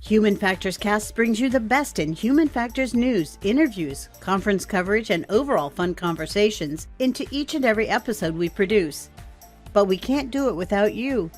Human Factors Cast brings you the best in human factors news, interviews, conference coverage, and overall fun conversations into each and every episode we produce. But we can't do it without you.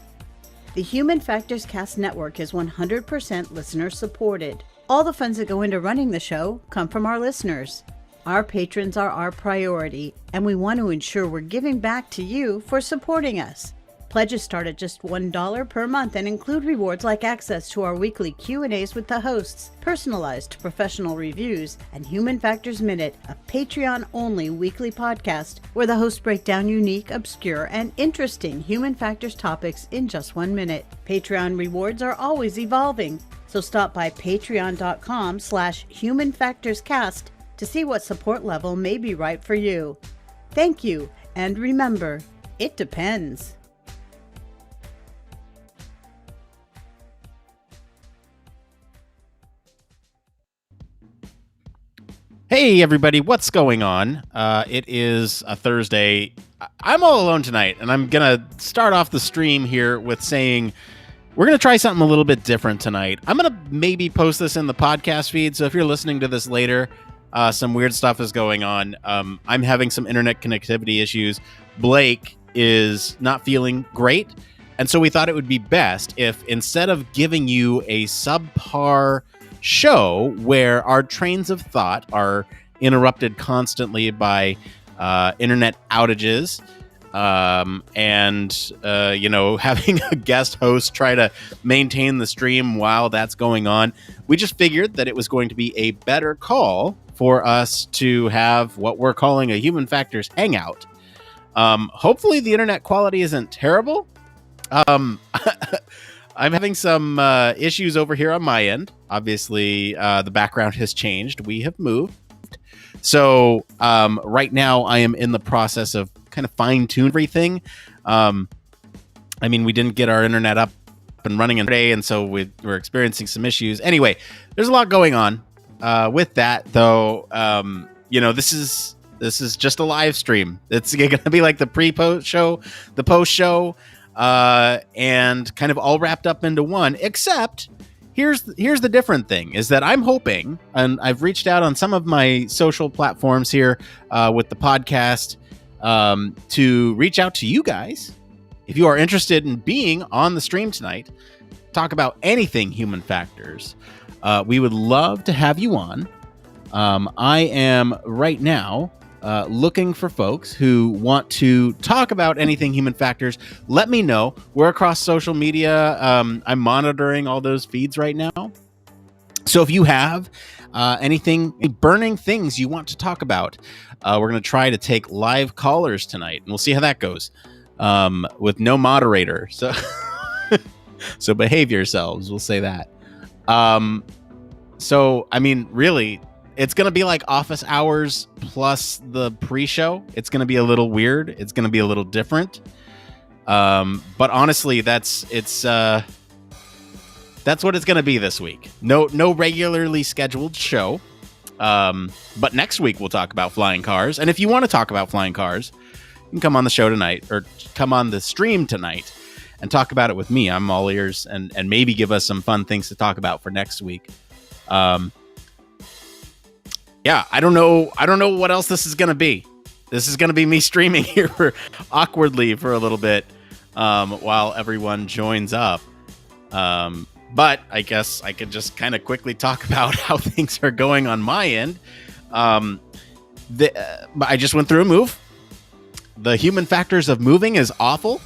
The Human Factors Cast network is 100% listener supported. All the funds that go into running the show come from our listeners. Our patrons are our priority, and we want to ensure we're giving back to you for supporting us. Pledges start at just $1 per month and include rewards like access to our weekly Q&As with the hosts, personalized professional reviews, and Human Factors Minute, a Patreon-only weekly podcast where the hosts break down unique, obscure, and interesting human factors topics in just 1 minute. Patreon rewards are always evolving, so stop by patreon.com/humanfactorscast to see what support level may be right for you. Thank you, and remember, it depends. Hey everybody, what's going on? It is a Thursday. I'm all alone tonight, and I'm gonna start off the stream here with saying we're gonna try something a little bit different tonight. I'm gonna maybe post this in the podcast feed, so if you're listening to this later, some weird stuff is going on. I'm having some internet connectivity issues. Blake is not feeling great, and so we thought it would be best if instead of giving you a subpar show where our trains of thought are interrupted constantly by internet outages and having a guest host try to maintain the stream while that's going on, we just figured that it was going to be a better call for us to have what we're calling a Human Factors Hangout. Hopefully the internet quality isn't terrible. I'm having some issues over here on my end. Obviously, the background has changed. We have moved. So right now, I am in the process of kind of fine-tune everything. We didn't get our internet up and running today, and so we're experiencing some issues. Anyway, there's a lot going on. With that, though, this is just a live stream. It's going to be like the pre-post show, the post show, and kind of all wrapped up into one, except here's the different thing is that I'm hoping, and I've reached out on some of my social platforms here with the podcast to reach out to you guys. If you are interested in being on the stream tonight, talk about anything human factors, we would love to have you on. I am right now looking for folks who want to talk about anything human factors. Let me know. We're across social media. I'm monitoring all those feeds right now. So if you have any burning things you want to talk about, we're going to try to take live callers tonight, and we'll see how that goes with no moderator. So, so behave yourselves. We'll say that. Really, it's going to be like office hours plus the pre-show. It's going to be a little weird. It's going to be a little different. But honestly, that's what it's going to be this week. No regularly scheduled show. But next week we'll talk about flying cars. And if you want to talk about flying cars, you can come on the show tonight or come on the stream tonight and talk about it with me. I'm all ears and maybe give us some fun things to talk about for next week. Yeah, I don't know what else this is going to be. This is going to be me streaming here awkwardly for a little bit while everyone joins up. But I guess I could just kind of quickly talk about how things are going on my end. I just went through a move. The human factors of moving is awful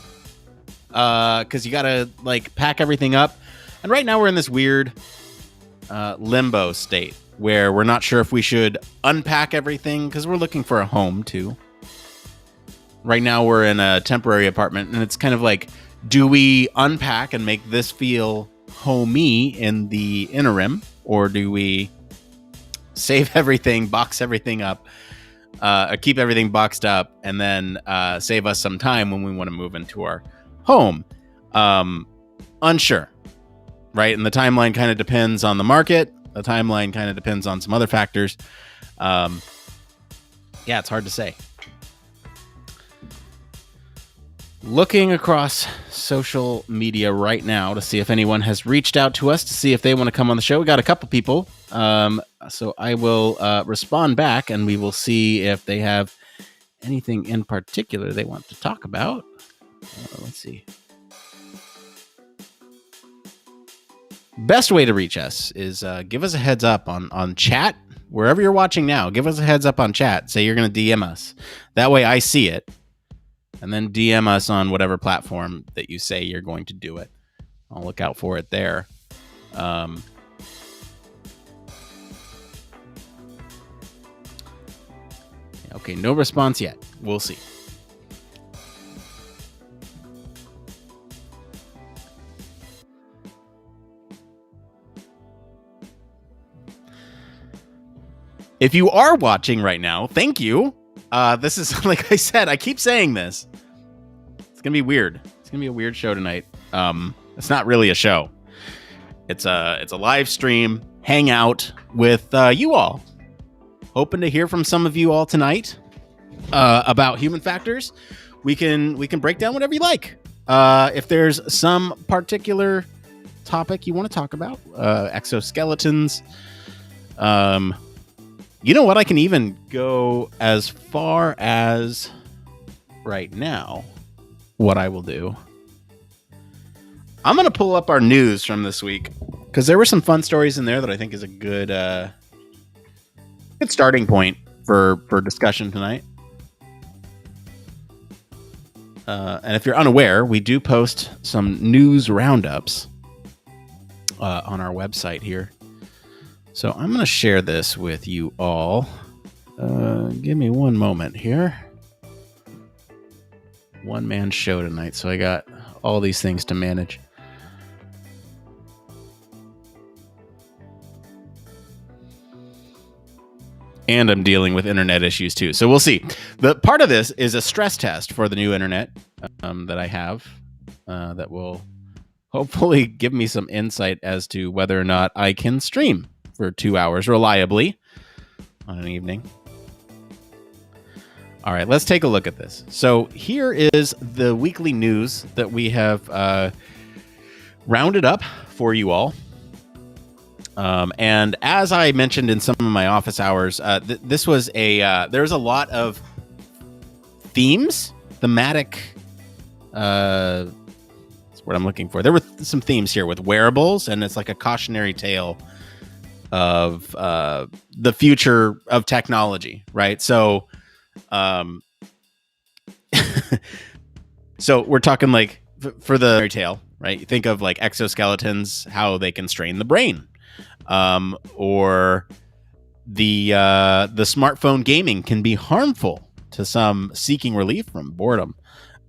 because you got to pack everything up. And right now we're in this weird limbo state where we're not sure if we should unpack everything because we're looking for a home too. Right now we're in a temporary apartment, and it's kind of like, do we unpack and make this feel homey in the interim, or do we save everything, box everything up, keep everything boxed up, and then save us some time when we want to move into our home? Unsure, right? And the timeline kind of depends on the market. The timeline kind of depends on some other factors. It's hard to say. looking across social media right now to see if anyone has reached out to us to see if they want to come on the show. We got a couple people. So I will respond back and we will see if they have anything in particular they want to talk about. Let's see. Best way to reach us is give us a heads up on chat. Wherever you're watching now, give us a heads up on chat. Say you're going to DM us. That way I see it. And then DM us on whatever platform that you say you're going to do it. I'll look out for it there. Okay, no response yet. We'll see. If you are watching right now, thank you. This is, like I said, I keep saying this. It's going to be weird. It's going to be a weird show tonight. It's not really a show. It's a live stream hangout with you all. Hoping to hear from some of you all tonight about human factors. We can break down whatever you like. If there's some particular topic you want to talk about, exoskeletons, you know what? I can even go as far as right now. What I will do, I'm going to pull up our news from this week because there were some fun stories in there that I think is a good starting point for discussion tonight. And if you're unaware, we do post some news roundups on our website here. So I'm going to share this with you all. Give me one moment here. One-man show tonight, so I got all these things to manage. And I'm dealing with internet issues too. So we'll see. The part of this is a stress test for the new internet that I have that will hopefully give me some insight as to whether or not I can stream for 2 hours reliably on an evening. All right, let's take a look at this. So here is the weekly news that we have rounded up for you all. And as I mentioned in some of my office hours, this was there's a lot of thematic, that's what I'm looking for. There were some themes here with wearables, and it's like a cautionary tale of the future of technology, right? So, so we're talking like for the fairy tale, right? You think of like exoskeletons, how they can strain the brain, or the smartphone gaming can be harmful to some seeking relief from boredom.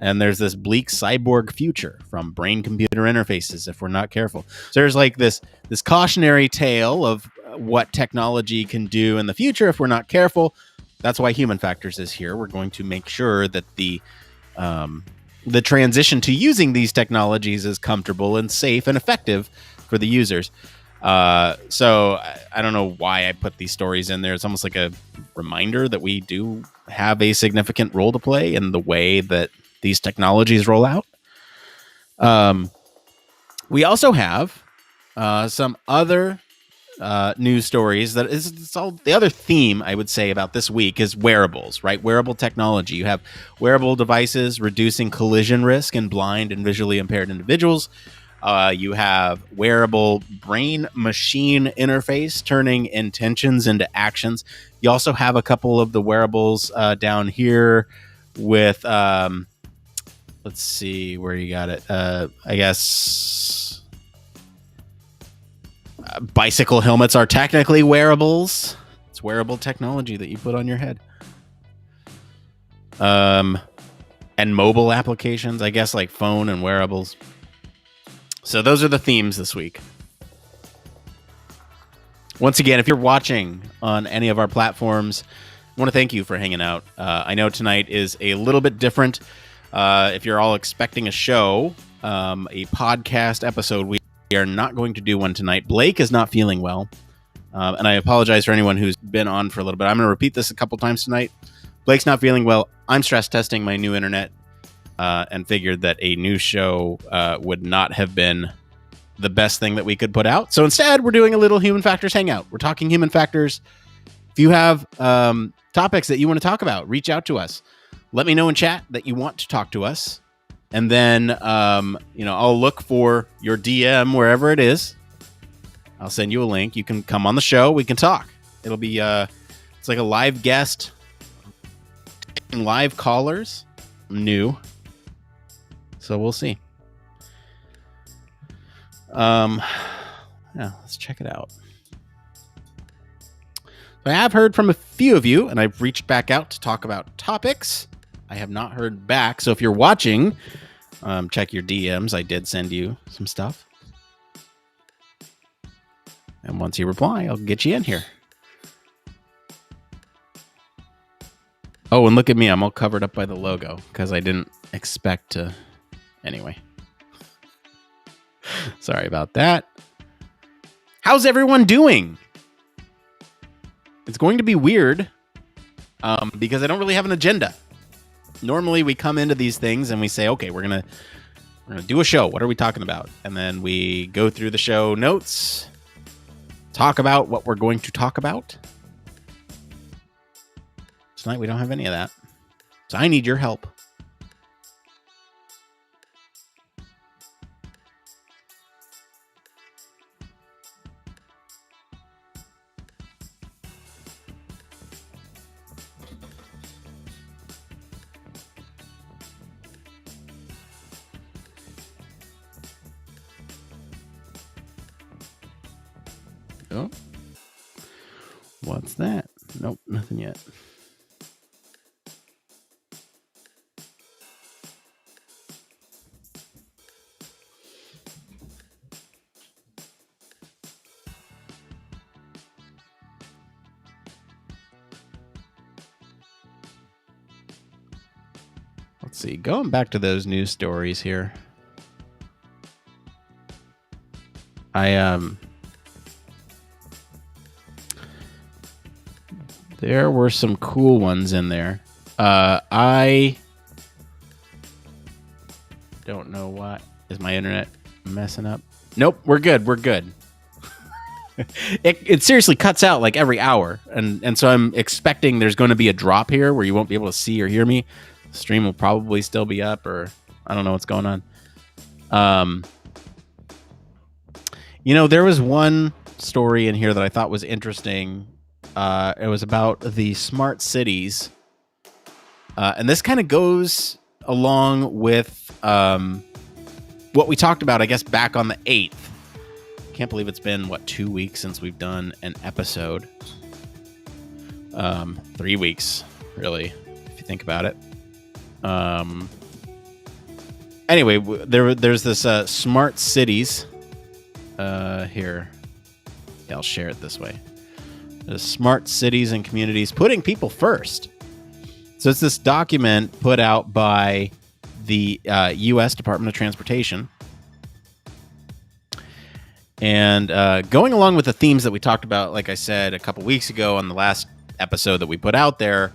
And there's this bleak cyborg future from brain-computer interfaces if we're not careful. So there's like this cautionary tale of what technology can do in the future if we're not careful. That's why Human Factors is here. We're going to make sure that the transition to using these technologies is comfortable and safe and effective for the users. So I don't know why I put these stories in there. It's almost like a reminder that we do have a significant role to play in the way that these technologies roll out. We also have some other news stories that it's all the other theme I would say about this week is wearables, right? Wearable technology. You have wearable devices reducing collision risk in blind and visually impaired individuals. You have wearable brain-machine interface turning intentions into actions. You also have a couple of the wearables down here with, let's see where you got it. I guess bicycle helmets are technically wearables. It's wearable technology that you put on your head. And mobile applications, I guess, like phone and wearables. So those are the themes this week. Once again, if you're watching on any of our platforms, I want to thank you for hanging out. I know tonight is a little bit different. If you're all expecting a show, a podcast episode, we are not going to do one tonight. Blake is not feeling well. And I apologize for anyone who's been on for a little bit. I'm going to repeat this a couple times tonight. Blake's not feeling well. I'm stress testing my new internet. and figured that a new show would not have been the best thing that we could put out. So instead, we're doing a little Human Factors Hangout. We're talking human factors. If you have topics that you want to talk about, reach out to us. Let me know in chat that you want to talk to us. And then, I'll look for your DM wherever it is. I'll send you a link. You can come on the show. We can talk. It'll be, it's like a live guest, live callers, new. So we'll see. Let's check it out. I have heard from a few of you, and I've reached back out to talk about topics. I have not heard back. So if you're watching, check your DMs. I did send you some stuff. And once you reply, I'll get you in here. Oh, and look at me. I'm all covered up by the logo because I didn't expect to. Anyway. Sorry about that. How's everyone doing? It's going to be weird because I don't really have an agenda. Normally we come into these things and we say, okay, we're gonna do a show. What are we talking about? And then we go through the show notes, talk about what we're going to talk about. Tonight we don't have any of that. So I need your help. Oh, what's that? Nope, nothing yet. Let's see. Going back to those news stories here. There were some cool ones in there. I don't know what. Is my internet messing up? Nope, we're good. We're good. It seriously cuts out like every hour. And so I'm expecting there's going to be a drop here where you won't be able to see or hear me. The stream will probably still be up, or I don't know what's going on. There was one story in here that I thought was interesting. It was about the smart cities. And this kind of goes along with what we talked about, I guess, back on the 8th. Can't believe it's been, 2 weeks since we've done an episode. 3 weeks, really, if you think about it. Anyway, there's this smart cities. Here. Yeah, I'll share it this way. The smart cities and communities putting people first. So it's this document put out by the U.S. Department of Transportation. And going along with the themes that we talked about, like I said, a couple weeks ago on the last episode that we put out there,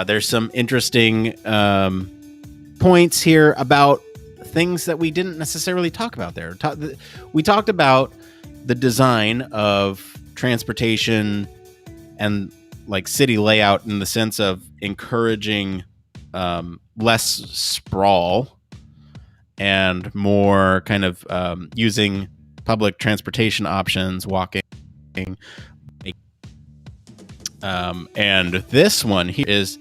there's some interesting points here about things that we didn't necessarily talk about there. We talked about the design of transportation and like city layout in the sense of encouraging less sprawl and more kind of using public transportation options, walking. And this one here is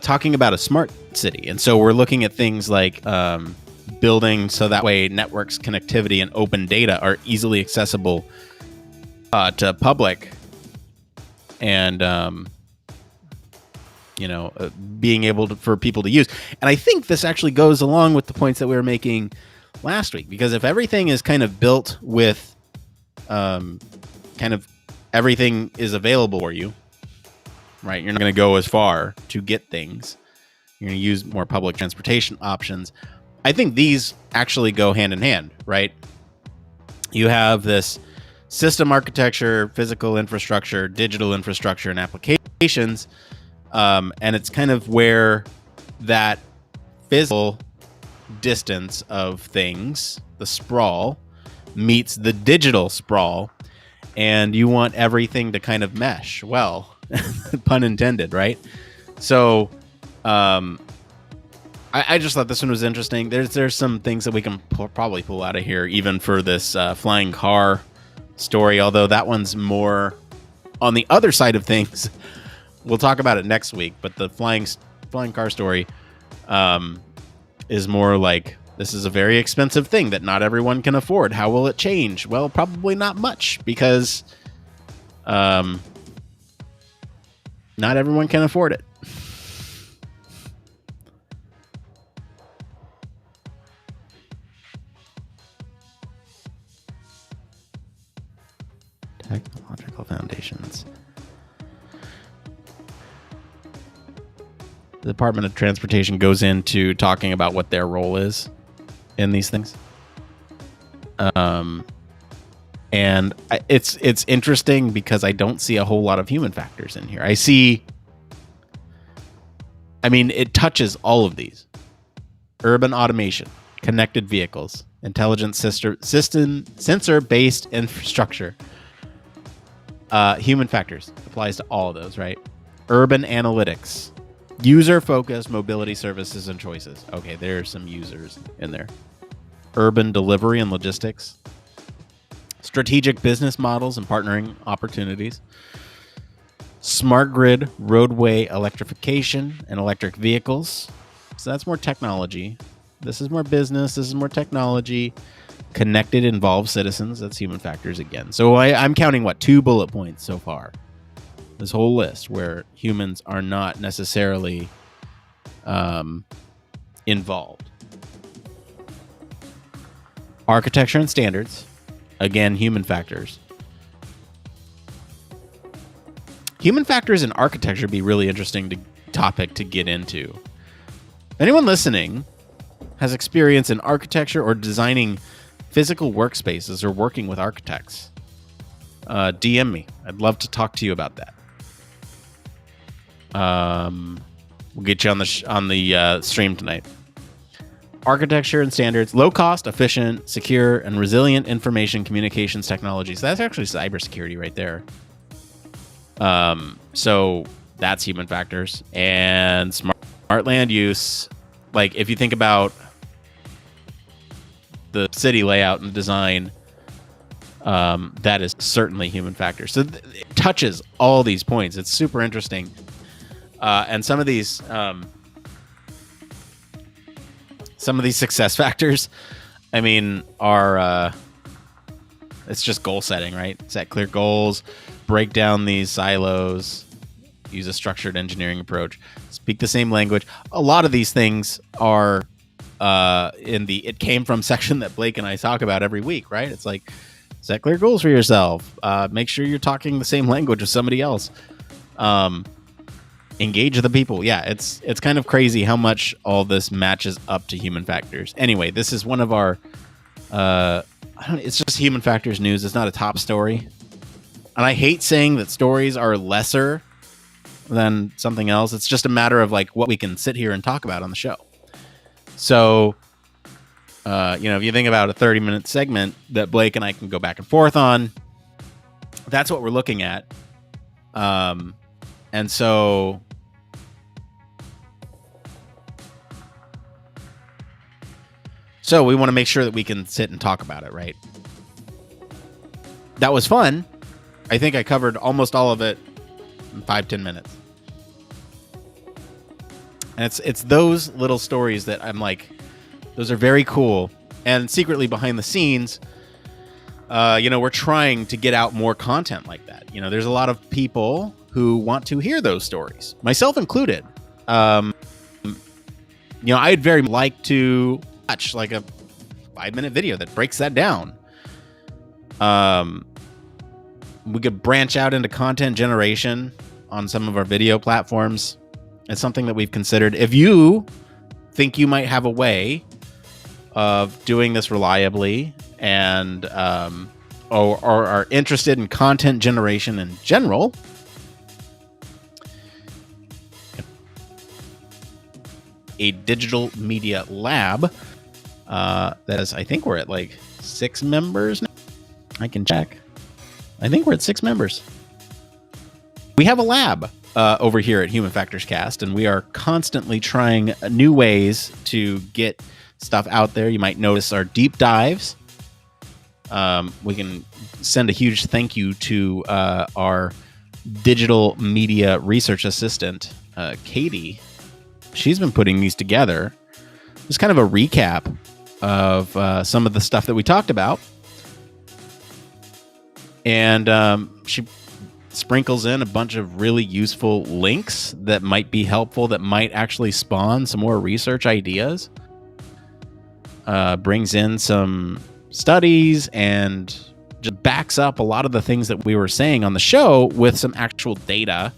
talking about a smart city. And so we're looking at things like building so that way networks, connectivity, and open data are easily accessible to public, and being able for people to use. And I think this actually goes along with the points that we were making last week, because if everything is kind of built with kind of everything is available for you, right? You're not going to go as far to get things. You're going to use more public transportation options. I think these actually go hand in hand, right? You have this system architecture, physical infrastructure, digital infrastructure, and applications. And it's kind of where that physical distance of things, the sprawl, meets the digital sprawl, and you want everything to kind of mesh. Well, pun intended, right? So I just thought this one was interesting. There's some things that we can probably pull out of here, even for this flying car story, although that one's more on the other side of things. We'll talk about it next week, but the flying car story is more like, this is a very expensive thing that not everyone can afford. How will it change? Well, probably not much, because not everyone can afford it. Technological foundations. The Department of Transportation goes into talking about what their role is in these things. And it's interesting because I don't see a whole lot of human factors in here. It touches all of these. Urban automation, connected vehicles, intelligent sensor-based infrastructure. Human factors applies to all of those, right? Urban analytics, user-focused mobility services and choices. Okay, there's some users in there. Urban delivery and logistics, strategic business models and partnering opportunities, smart grid, roadway electrification and electric vehicles. So that's more technology. This is more business. This is more technology. Connected, involved citizens. That's human factors again. So I'm counting, 2 bullet points so far. This whole list where humans are not necessarily involved. Architecture and standards. Again, human factors. Human factors in architecture would be really interesting topic to get into. Anyone listening has experience in architecture or designing physical workspaces or working with architects, DM me. I'd love to talk to you about that. We'll get you on the stream tonight. Architecture and standards, low cost, efficient, secure, and resilient information communications technologies. That's actually cybersecurity right there. So that's human factors. And smart land use. Like, if you think about the city layout and design, that is certainly human factors. So it touches all these points. It's super interesting. And some of these success factors, are it's just goal setting, right? Set clear goals, break down these silos, use a structured engineering approach, speak the same language. A lot of these things are in the "it came from" section that Blake and I talk about every week, right? It's like, set clear goals for yourself. Make sure you're talking the same language with somebody else. Engage the people. Yeah, it's kind of crazy how much all this matches up to human factors. Anyway, this is one of our it's just human factors news. It's not a top story. And I hate saying that stories are lesser than something else. It's just a matter of what we can sit here and talk about on the show. So, if you think about a 30-minute segment that Blake and I can go back and forth on, that's what we're looking at. And so we want to make sure that we can sit and talk about it, right? That was fun. I think I covered almost all of it in 5-10 minutes. And it's those little stories that I'm like, those are very cool. And secretly behind the scenes, we're trying to get out more content like that. There's a lot of people who want to hear those stories, myself included. I'd very like to watch a 5-minute video that breaks that down. We could branch out into content generation on some of our video platforms. It's something that we've considered. If you think you might have a way of doing this reliably and or are interested in content generation in general, a digital media lab. That is, I think we're at like 6 members now. I can check. I think we're at 6 members. We have a lab over here at Human Factors Cast, and we are constantly trying new ways to get stuff out there. You might notice our deep dives. We can send a huge thank you to our digital media research assistant, Katie. She's been putting these together. Just kind of a recap of some of the stuff that we talked about. And she sprinkles in a bunch of really useful links that might be helpful, that might actually spawn some more research ideas. Brings in some studies and just backs up a lot of the things that we were saying on the show with some actual data.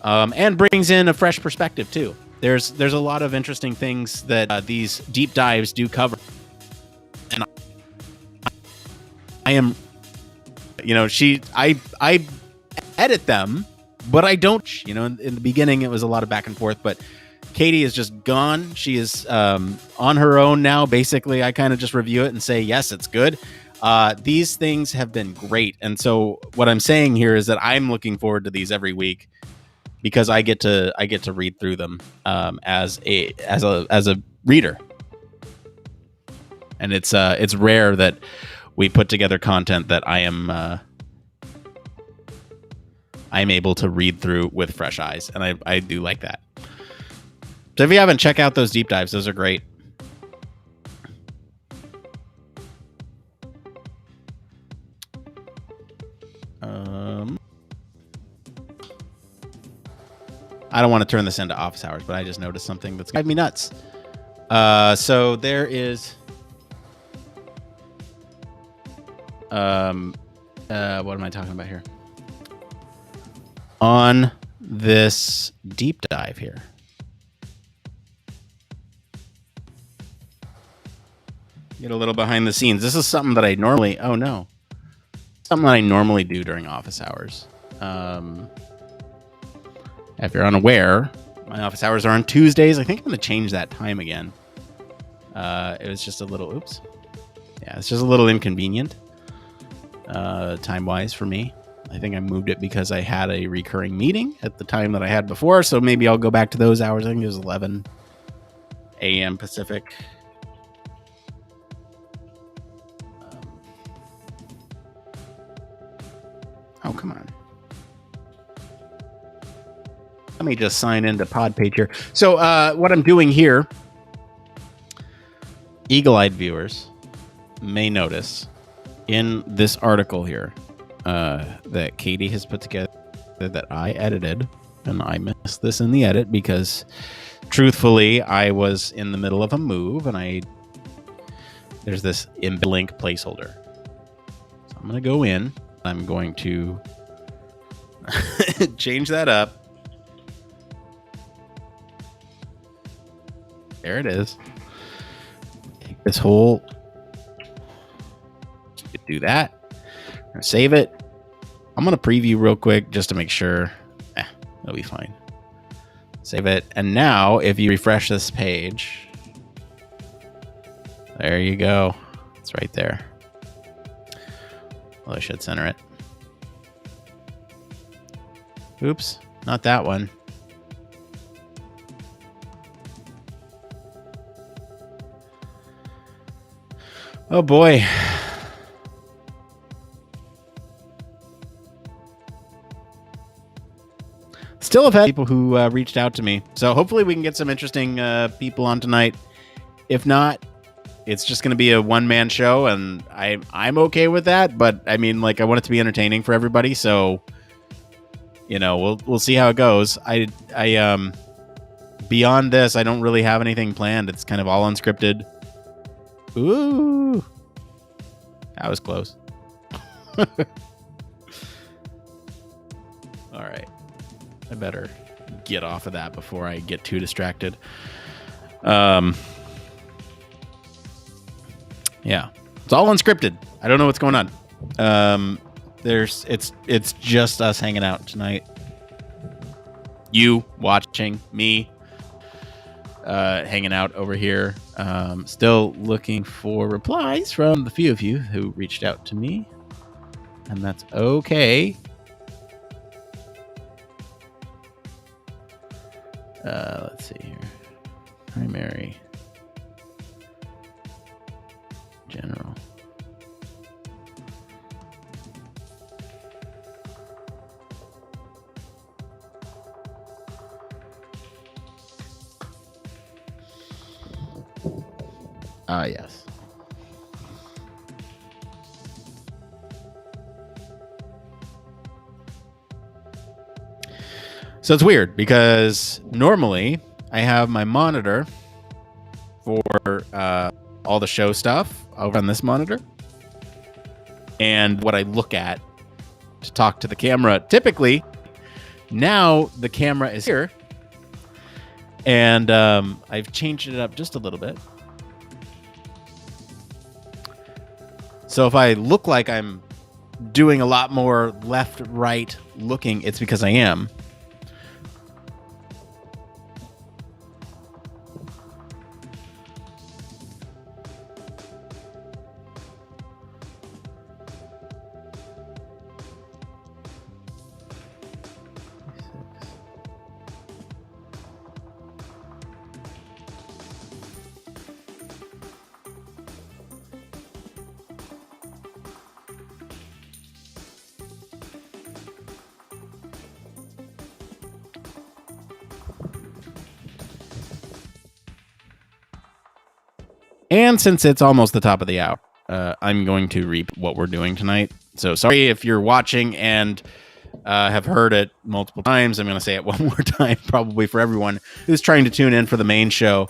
And brings in a fresh perspective too. There's a lot of interesting things that these deep dives do cover. And I am, I edit them, but I don't, in the beginning it was a lot of back and forth, but Katie is just gone. She is on her own now. Basically, I kind of just review it and say, yes, it's good. These things have been great. And so what I'm saying here is that I'm looking forward to these every week, because I get to read through them as a reader. And it's rare that we put together content that I'm able to read through with fresh eyes, and I do like that. So if you haven't, check out those deep dives; those are great. I don't want to turn this into office hours, but I just noticed something that's driving me nuts. So there is. What am I talking about here? On this deep dive here. Get a little behind the scenes. This is something that I normally, something that I normally do during office hours. If you're unaware, my office hours are on Tuesdays. I think I'm going to change that time again. It was just a little, it's just a little inconvenient. Time-wise for me. I think I moved it because I had a recurring meeting at the time that I had before, so maybe I'll go back to those hours. I think it was 11 a.m. Pacific. Oh, come on. Let me just sign into PodPage here. So what I'm doing here, eagle-eyed viewers may notice in this article here that Katie has put together that I edited, and I missed this in the edit because truthfully I was in the middle of a move, and there's this embed link placeholder. So I'm going to go in. I'm going to change that up. There it is. Take this whole, do that. I'm gonna save it. I'm gonna preview real quick just to make sure. It'll be fine. Save it. And now if you refresh this page, there you go. It's right there. Well, I should center it. Oops, not that one. Oh boy. Still have had people who reached out to me. So hopefully we can get some interesting people on tonight. If not, it's just going to be a one-man show, and I'm okay with that. But I mean, like, I want it to be entertaining for everybody. So, we'll see how it goes. I beyond this, I don't really have anything planned. It's kind of all unscripted. Ooh, that was close. All right. I better get off of that before I get too distracted. Yeah. It's all unscripted. I don't know what's going on. It's just us hanging out tonight. You watching, me. hanging out over here. Still looking for replies from the few of you who reached out to me, and that's okay. Let's see here. Primary. General. Yes. So it's weird because normally I have my monitor for all the show stuff over on this monitor. And what I look at to talk to the camera, typically, now the camera is here. And I've changed it up just a little bit. So if I look like I'm doing a lot more left, right looking, it's because I am. And since it's almost the top of the hour, I'm going to read what we're doing tonight. So sorry if you're watching and have heard it multiple times. I'm going to say it one more time, probably for everyone who's trying to tune in for the main show.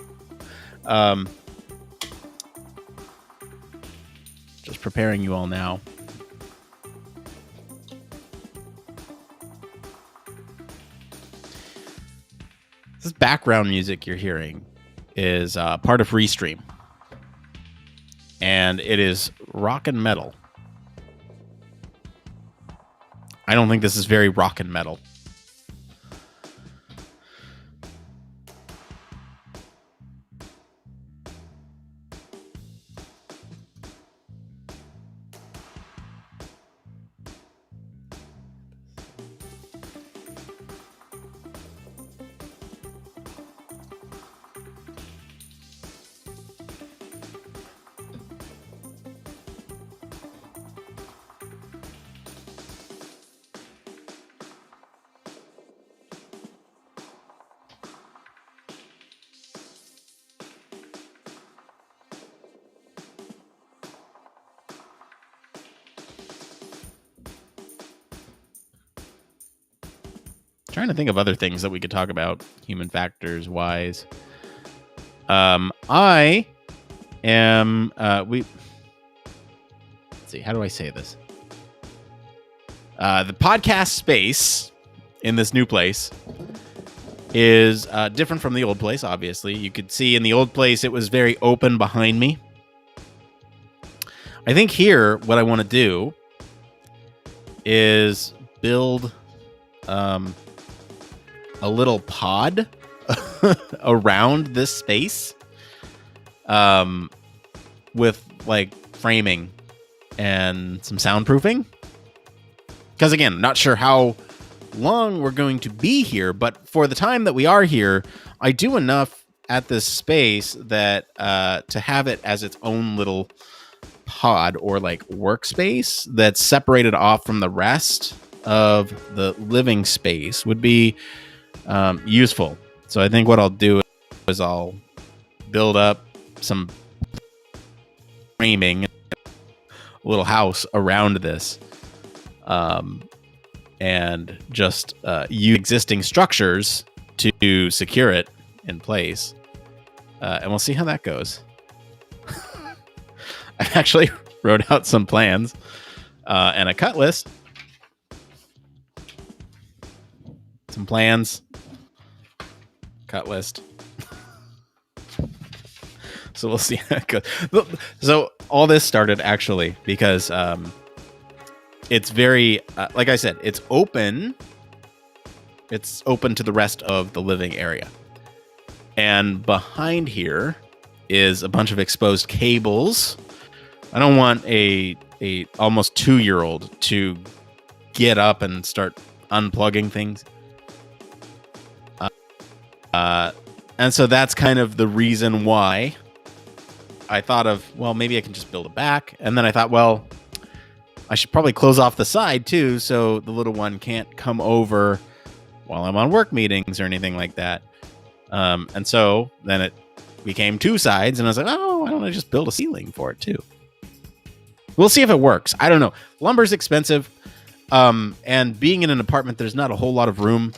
Just preparing you all now. This background music you're hearing is part of Restream. And it is rock and metal. I don't think this is very rock and metal. Trying to think of other things that we could talk about human factors wise. I am let's see, how do I say this? The podcast space in this new place is different from the old place, obviously. You could see in the old place it was very open behind me. I think here what I want to do is build a little pod around this space with like framing and some soundproofing. Because again, not sure how long we're going to be here, but for the time that we are here, I do enough at this space that to have it as its own little pod or like workspace that's separated off from the rest of the living space would be useful. So I think what I'll do is I'll build up some framing, a little house around this, and just use existing structures to secure it in place. And we'll see how that goes. I actually wrote out some plans and a cut list. Some plans, cut list. So we'll see how it goes. So all this started actually because it's very, like I said, it's open. It's open to the rest of the living area. And behind here is a bunch of exposed cables. I don't want a almost 2-year-old to get up and start unplugging things. And so that's kind of the reason why I thought of, well, maybe I can just build it back. And then I thought, well, I should probably close off the side too, so the little one can't come over while I'm on work meetings or anything like that. And so then it became 2 sides, and I was like, oh, why don't I just build a ceiling for it too? We'll see if it works. I don't know. Lumber's expensive. And being in an apartment, there's not a whole lot of room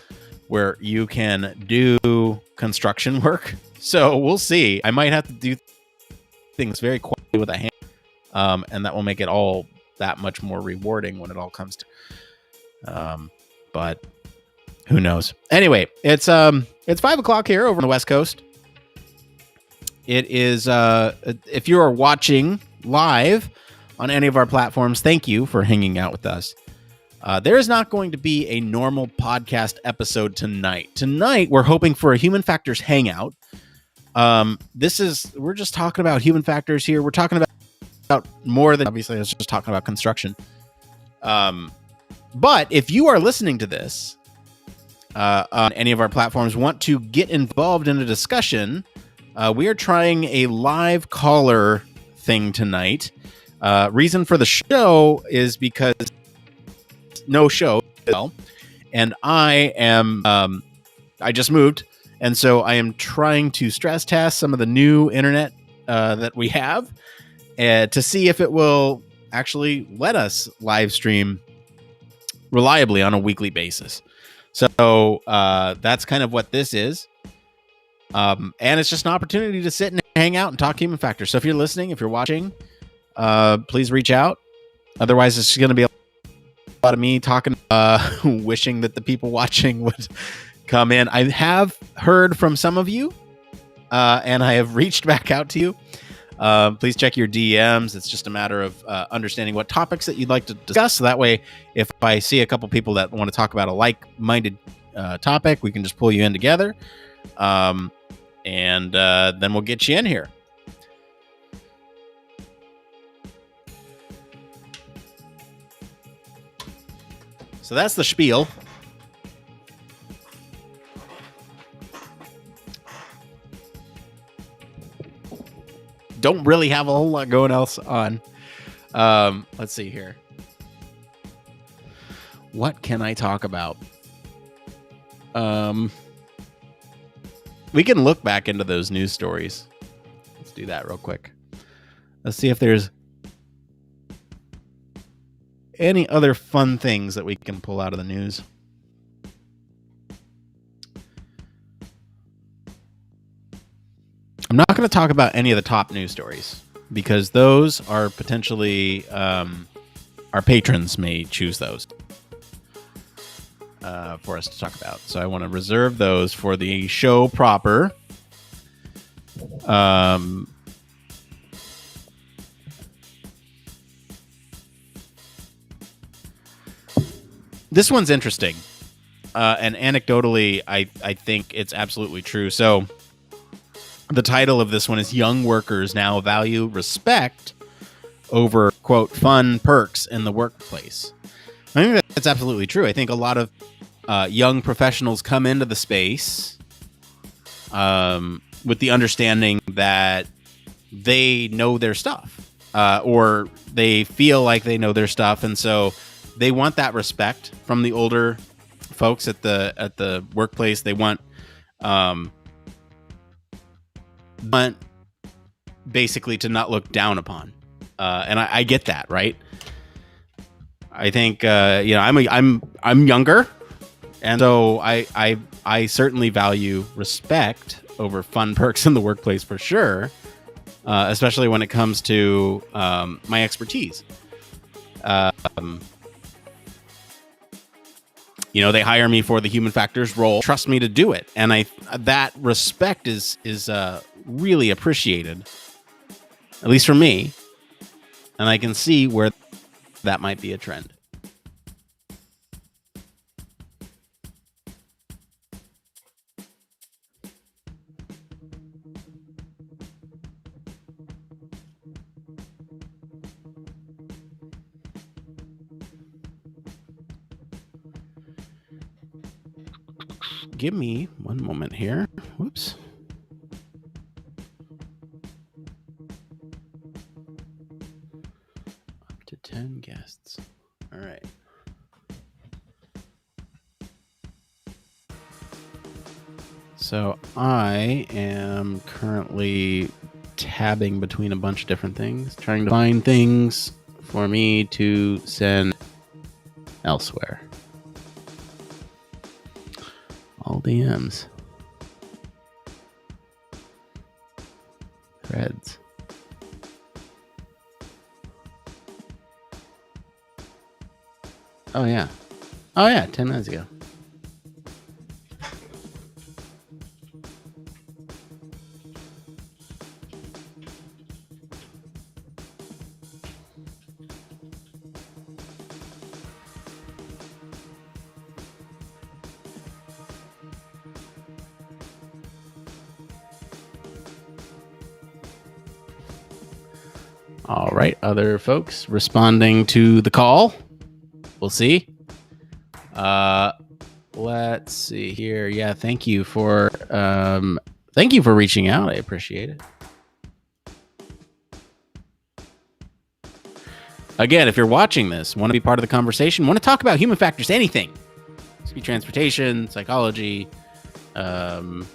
where you can do construction work. So we'll see. I might have to do things very quietly with a hand. And that will make it all that much more rewarding when it all comes to. But who knows? Anyway, it's 5:00 here over on the West Coast. It is, if you are watching live on any of our platforms, thank you for hanging out with us. There is not going to be a normal podcast episode tonight. Tonight, we're hoping for a Human Factors Hangout. We're just talking about human factors here. We're talking about more than, obviously, I was just talking about construction. But if you are listening to this on any of our platforms, want to get involved in a discussion, we are trying a live caller thing tonight. Reason for the show is because no show, and I just moved, and so I am trying to stress test some of the new internet that we have to see if it will actually let us live stream reliably on a weekly basis. So that's kind of what this is. And it's just an opportunity to sit and hang out and talk human factors. So if you're listening, if you're watching, please reach out. Otherwise, it's going to be a lot of me talking, wishing that the people watching would come in. I have heard from some of you, and I have reached back out to you. Please check your DMs. It's just a matter of understanding what topics that you'd like to discuss. So that way, if I see a couple people that want to talk about a like-minded topic, we can just pull you in together. And then we'll get you in here. So that's the spiel. Don't really have a whole lot going else on. Let's see here. What can I talk about? We can look back into those news stories. Let's do that real quick. Let's see if there's any other fun things that we can pull out of the news. I'm not going to talk about any of the top news stories because those are potentially our patrons may choose those for us to talk about. So I want to reserve those for the show proper. This one's interesting. And anecdotally, I think it's absolutely true. So the title of this one is Young Workers Now Value Respect Over, quote, Fun Perks in the Workplace. I think that's absolutely true. I think a lot of young professionals come into the space with the understanding that they know their stuff or they feel like they know their stuff. And so they want that respect from the older folks at the workplace. They want basically to not look down upon. And I get that, right? I think I'm younger, and so I certainly value respect over fun perks in the workplace for sure, especially when it comes to my expertise. They hire me for the human factors role, trust me to do it, and that respect is really appreciated, at least for me, and I can see where that might be a trend. give me one moment here. Whoops. Up to 10 guests. All right. So I am currently tabbing between a bunch of different things, trying to find things for me to send elsewhere. All DMs. Threads. Oh, yeah. 10 minutes ago. All right, other folks responding to the call. We'll see. Let's see here. Yeah, thank you for reaching out. I appreciate it. Again, if you're watching this, want to be part of the conversation, want to talk about human factors, anything. It could be transportation, psychology, exoskeletons,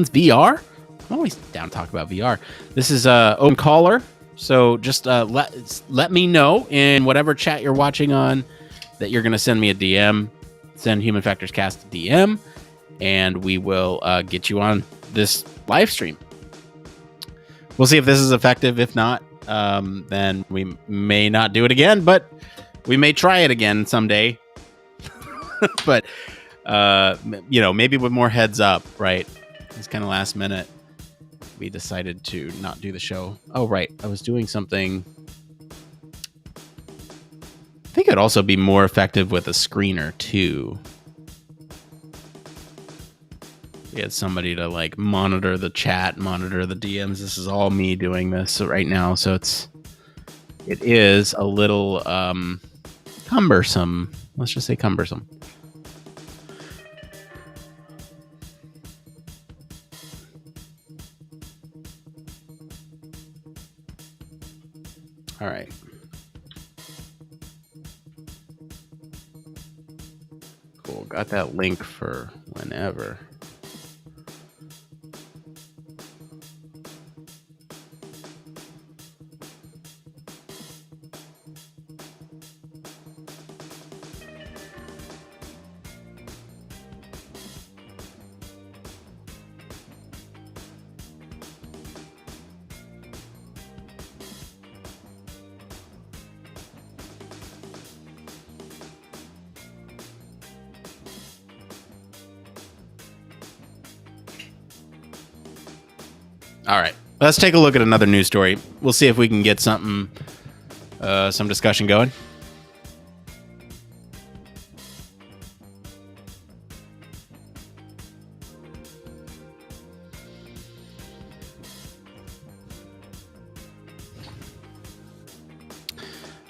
VR. I'm always down to talk about VR. This is open caller, so just let me know in whatever chat you're watching on that you're going to send me a DM. Send Human Factors Cast a DM, and we will get you on this live stream. We'll see if this is effective. If not, then we may not do it again, but we may try it again someday. But maybe with more heads up, right? It's kind of last minute. We decided to not do the show. Oh, right. I was doing something. I think it'd also be more effective with a screener, too. We had somebody to like monitor the chat, monitor the DMs. This is all me doing this right now. So it is a little cumbersome. Let's just say cumbersome. All right. Cool. Got that link for whenever. All right, let's take a look at another news story. We'll see if we can get something, some discussion going.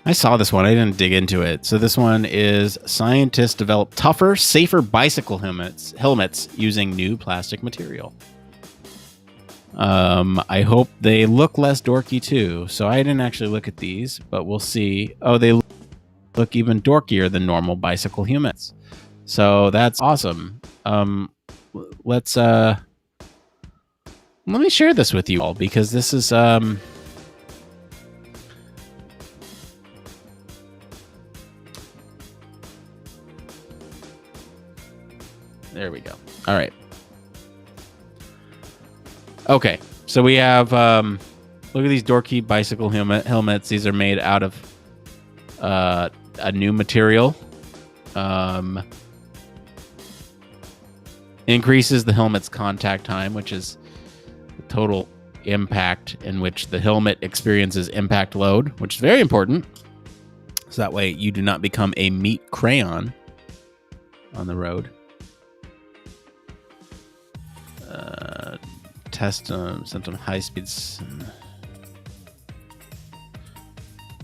I saw this one. I didn't dig into it. So this one is scientists develop tougher, safer bicycle helmets using new plastic material. I hope they look less dorky too. So I didn't actually look at these, but we'll see. Oh, they look even dorkier than normal bicycle helmets. So that's awesome. Let me share this with you all because this is there we go. All right. Okay, so we have, look at these dorky bicycle helmets. These are made out of a new material. Increases the helmet's contact time, which is the total impact in which the helmet experiences impact load, which is very important. So that way you do not become a meat crayon on the road. Test some high speeds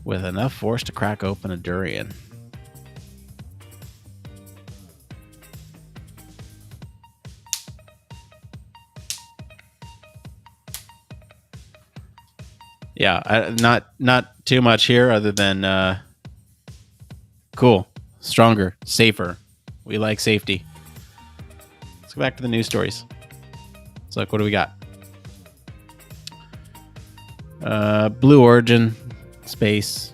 with enough force to crack open a durian. yeah, not too much here other than cool, stronger, safer. We like safety. Let's go back to the news stories. So, like, what do we got? Blue Origin, space.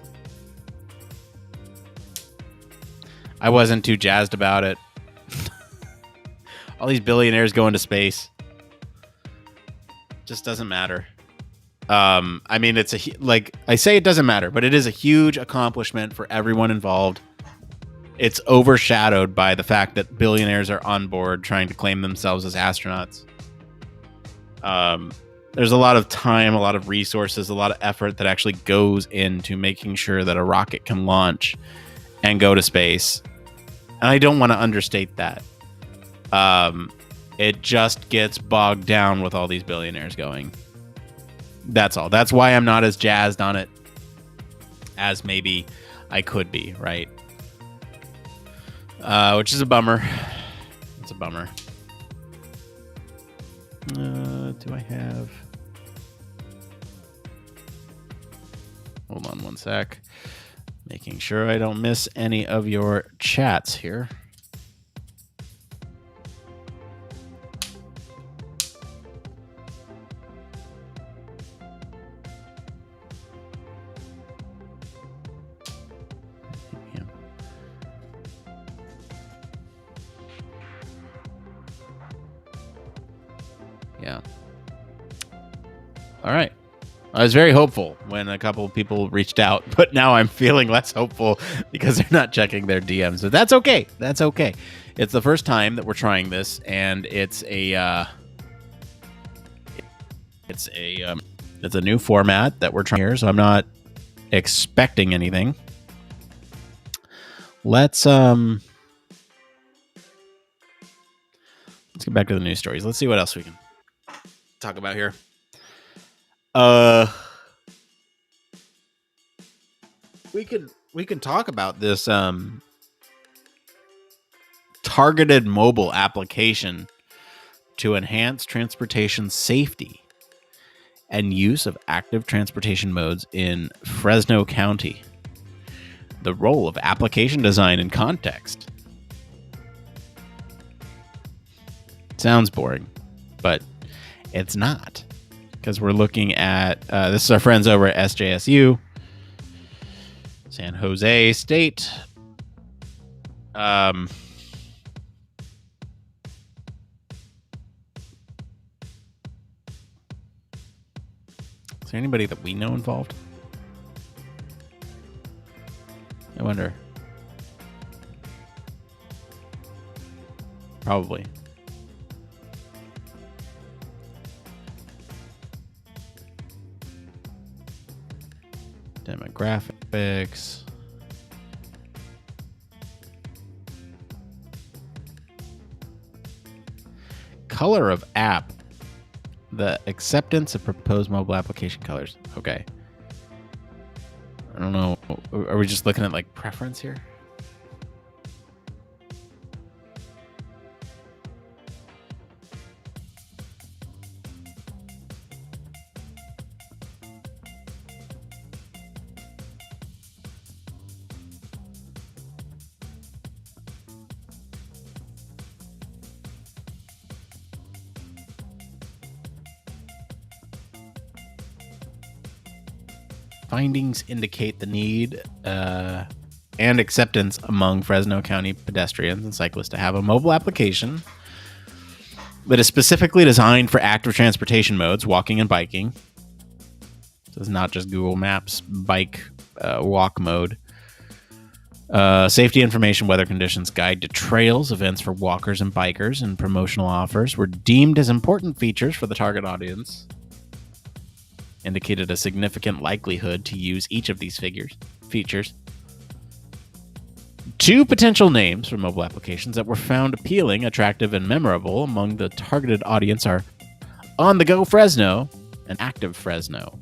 I wasn't too jazzed about it. All these billionaires going to space. Just doesn't matter. I mean, I say it doesn't matter, but it is a huge accomplishment for everyone involved. It's overshadowed by the fact that billionaires are on board trying to claim themselves as astronauts. There's a lot of time, a lot of resources, a lot of effort that actually goes into making sure that a rocket can launch and go to space. And I don't want to understate that. It just gets bogged down with all these billionaires going. That's all. That's why I'm not as jazzed on it as maybe I could be, right? Which is a bummer. It's a bummer. Do I have... Hold on one sec. Making sure I don't miss any of your chats here. Yeah. All right. I was very hopeful when a couple of people reached out, but now I'm feeling less hopeful because they're not checking their DMs. But that's okay. That's okay. It's the first time that we're trying this, and it's a new format that we're trying here. So I'm not expecting anything. Let's get back to the news stories. Let's see what else we can talk about here. We can talk about this targeted mobile application to enhance transportation safety and use of active transportation modes in Fresno County. The role of application design and context. Sounds boring, but it's not. Because we're looking at, this is our friends over at SJSU, San Jose State. Is there anybody that we know involved? I wonder. Probably. Demographics. Color of app. The acceptance of proposed mobile application colors. Okay. I don't know. Are we just looking at like preference here? Findings indicate the need and acceptance among Fresno County pedestrians and cyclists to have a mobile application that is specifically designed for active transportation modes, walking and biking. So it's not just Google Maps, bike, walk mode. Safety information, weather conditions, guide to trails, events for walkers and bikers, and promotional offers were deemed as important features for the target audience. Indicated a significant likelihood to use each of these features. Two potential names for mobile applications that were found appealing, attractive, and memorable among the targeted audience are On the Go Fresno and Active Fresno.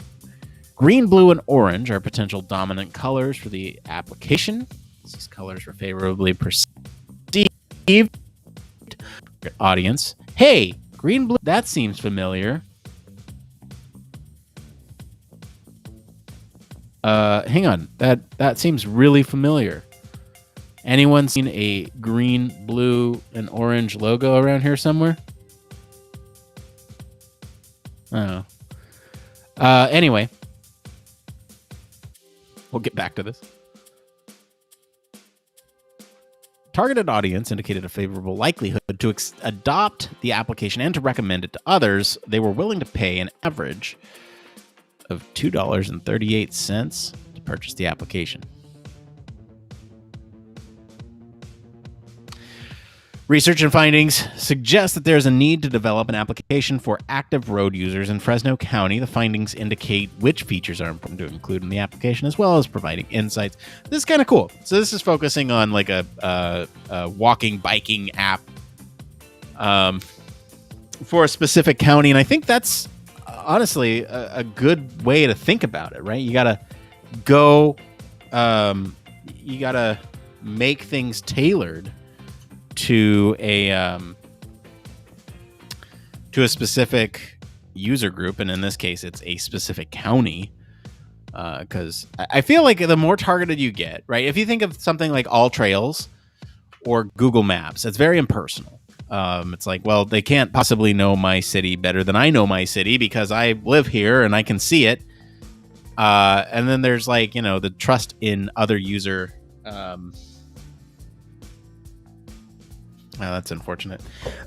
Green, blue, and orange are potential dominant colors for the application. These colors were favorably perceived. Audience. Hey, green, blue, that seems familiar. Hang on. That seems really familiar. Anyone seen a green, blue, and orange logo around here somewhere? Oh. Anyway, we'll get back to this. Targeted audience indicated a favorable likelihood to adopt the application and to recommend it to others. They were willing to pay an average of $2.38 to purchase the application. Research and findings suggest that there's a need to develop an application for active road users in Fresno County. The findings indicate which features are important to include in the application, as well as providing insights. This is kind of cool. So this is focusing on like a walking, biking app for a specific county, and I think that's honestly a good way to think about it, right? You gotta go, you gotta make things tailored to a specific user group, and in this case it's a specific county, because I feel like the more targeted you get, right, if you think of something like All Trails or Google Maps, it's very impersonal. It's like, well, they can't possibly know my city better than I know my city because I live here and I can see it, and then there's like, you know, the trust in other user that's unfortunate.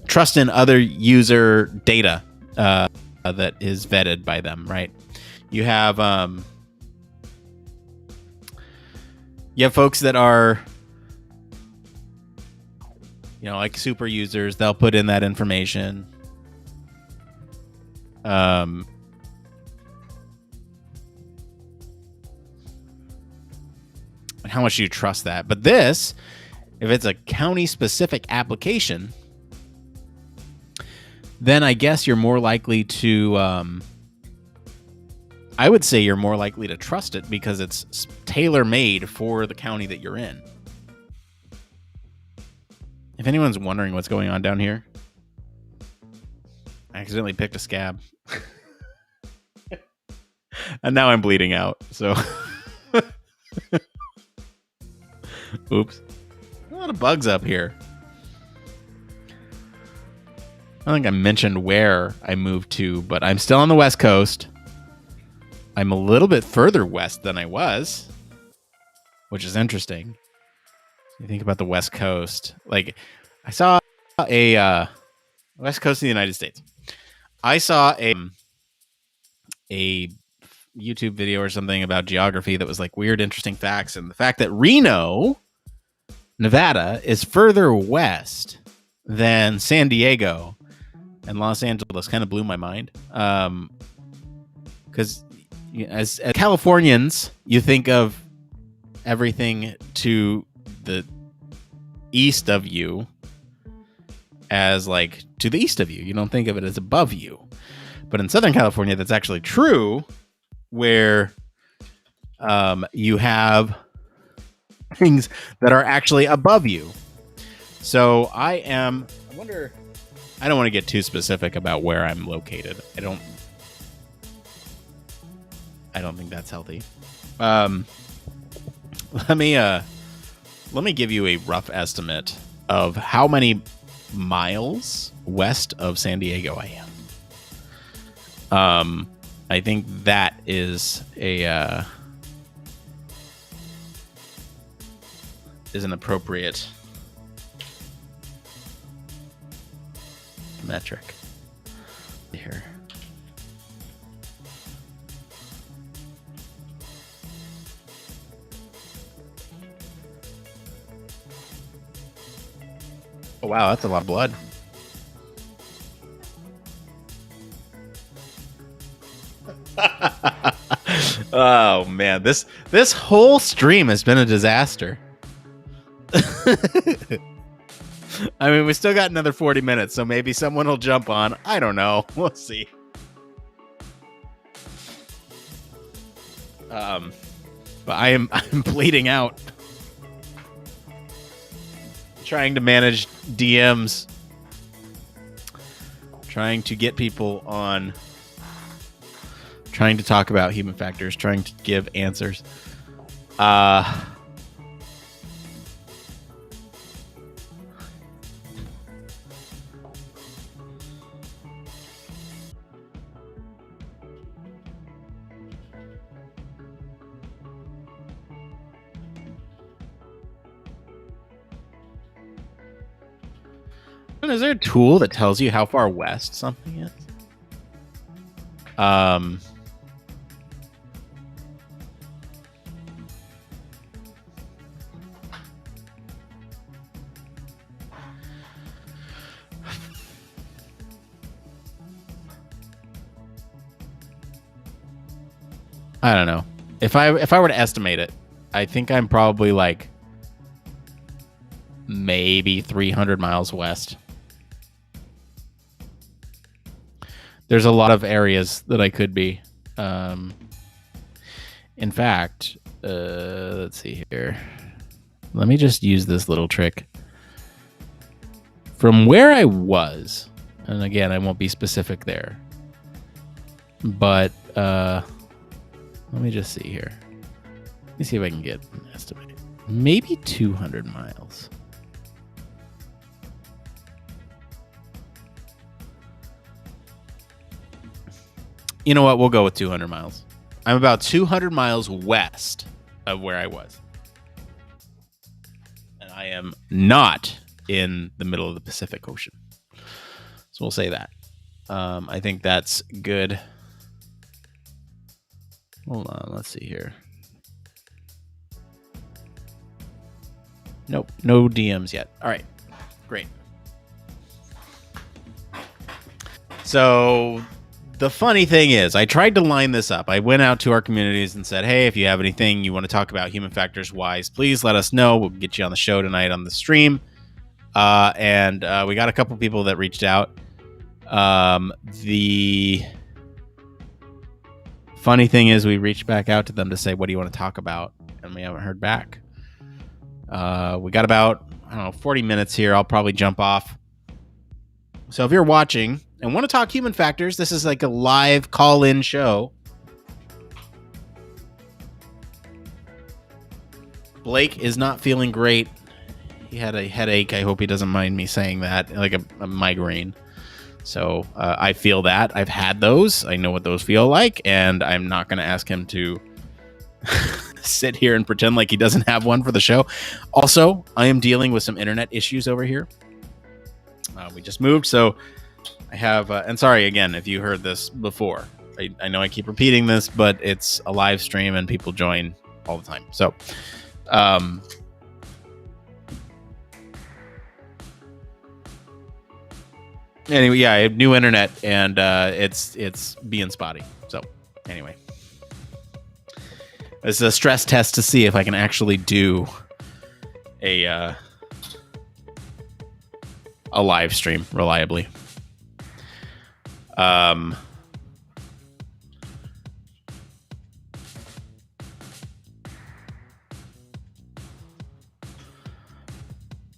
Trust in other user data that is vetted by them, right? You have folks that are, you know, like super users. They'll put in that information. And how much do you trust that? But this, if it's a county-specific application, then I guess you're more likely to, I would say you're more likely to trust it because it's tailor-made for the county that you're in. If anyone's wondering what's going on down here, I accidentally picked a scab. And now I'm bleeding out, so... Oops. A lot of bugs up here. I think I mentioned where I moved to, but I'm still on the West Coast. I'm a little bit further west than I was, which is interesting. You think about the West Coast. Like, I saw a West Coast of the United States. I saw a YouTube video or something about geography that was like weird, interesting facts, and the fact that Reno, Nevada, is further west than San Diego and Los Angeles kind of blew my mind. Because as Californians, you think of everything to the east of you as like to the east of you. You don't think of it as above you. But in Southern California, that's actually true, where you have things that are actually above you. So I don't want to get too specific about where I'm located. I don't think that's healthy. Let me give you a rough estimate of how many miles west of San Diego I am. I think that is an appropriate metric here. Oh wow, that's a lot of blood. Oh man, this whole stream has been a disaster. I mean, we still got another 40 minutes, so maybe someone will jump on. I don't know. We'll see. But I'm bleeding out. Trying to manage DMs. Trying to get people on trying to talk about human factors, trying to give answers. Is there a tool that tells you how far west something is? I don't know. If I were to estimate it, I think I'm probably like maybe 300 miles west. There's a lot of areas that I could be. In fact, let's see here. Let me just use this little trick. From where I was, and again, I won't be specific there, but let me just see here. Let me see if I can get an estimate. Maybe 200 miles. You know what? We'll go with 200 miles. I'm about 200 miles west of where I was. And I am not in the middle of the Pacific Ocean. So we'll say that. I think that's good. Hold on. Let's see here. Nope. No DMs yet. All right. Great. So the funny thing is, I tried to line this up. I went out to our communities and said, hey, if you have anything you want to talk about human factors wise, please let us know. We'll get you on the show tonight on the stream. And we got a couple people that reached out. The funny thing is we reached back out to them to say, what do you want to talk about? And we haven't heard back. We got about, 40 minutes here. I'll probably jump off. So if you're watching and want to talk human factors, this is like a live call-in show. Blake is not feeling great. He had a headache. I hope he doesn't mind me saying that, like a migraine. So I feel that. I've had those. I know what those feel like, and I'm not going to ask him to sit here and pretend like he doesn't have one for the show. Also, I am dealing with some internet issues over here. We just moved, so I have, and sorry again if you heard this before. I know I keep repeating this, but it's a live stream and people join all the time. So, anyway, yeah, I have new internet and it's being spotty. So, anyway, it's a stress test to see if I can actually do a live stream reliably.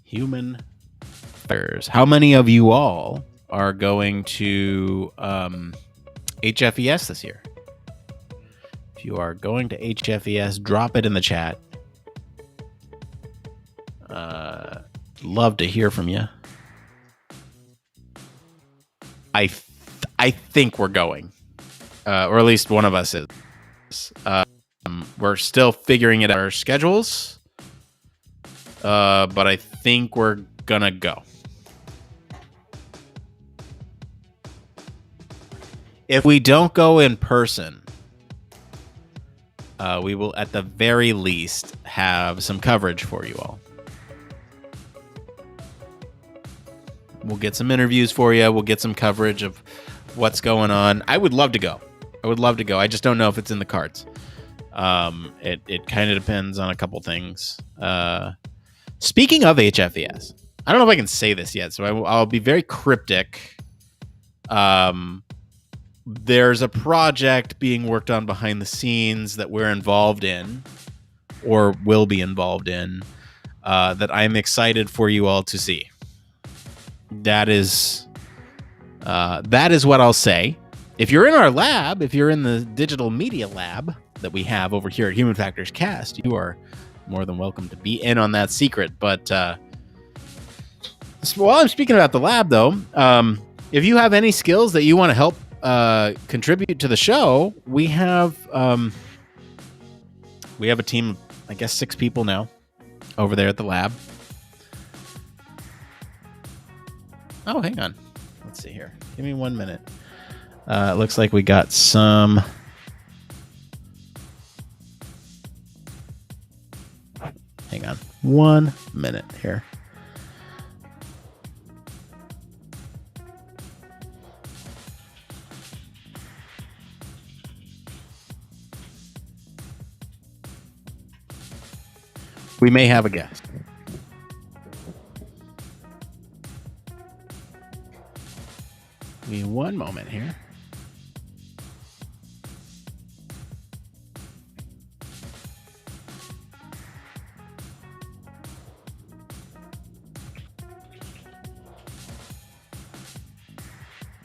Human factors. How many of you all are going to HFES this year? If you are going to HFES, drop it in the chat. Love to hear from you. I think we're going, or at least one of us is. We're still figuring it out, our schedules, but I think we're gonna go. If we don't go in person, we will at the very least have some coverage for you all. We'll get some interviews for you. We'll get some coverage of what's going on. I would love to go. I just don't know if it's in the cards. It kind of depends on a couple things. Speaking of HFES, I don't know if I can say this yet, so I'll be very cryptic. There's a project being worked on behind the scenes that we're involved in, or will be involved in, that I'm excited for you all to see. That is what I'll say. if you're in our lab, if you're in the digital media lab that we have over here at Human Factors Cast, you are more than welcome to be in on that secret. But while I'm speaking about the lab, though, if you have any skills that you want to help contribute to the show, we have a team of, I guess, 6 people now over there at the lab. Oh, hang on. Let's see here. Give me 1 minute. It looks like we got some. Hang on 1 minute here. We may have a guest. Give me 1 moment here.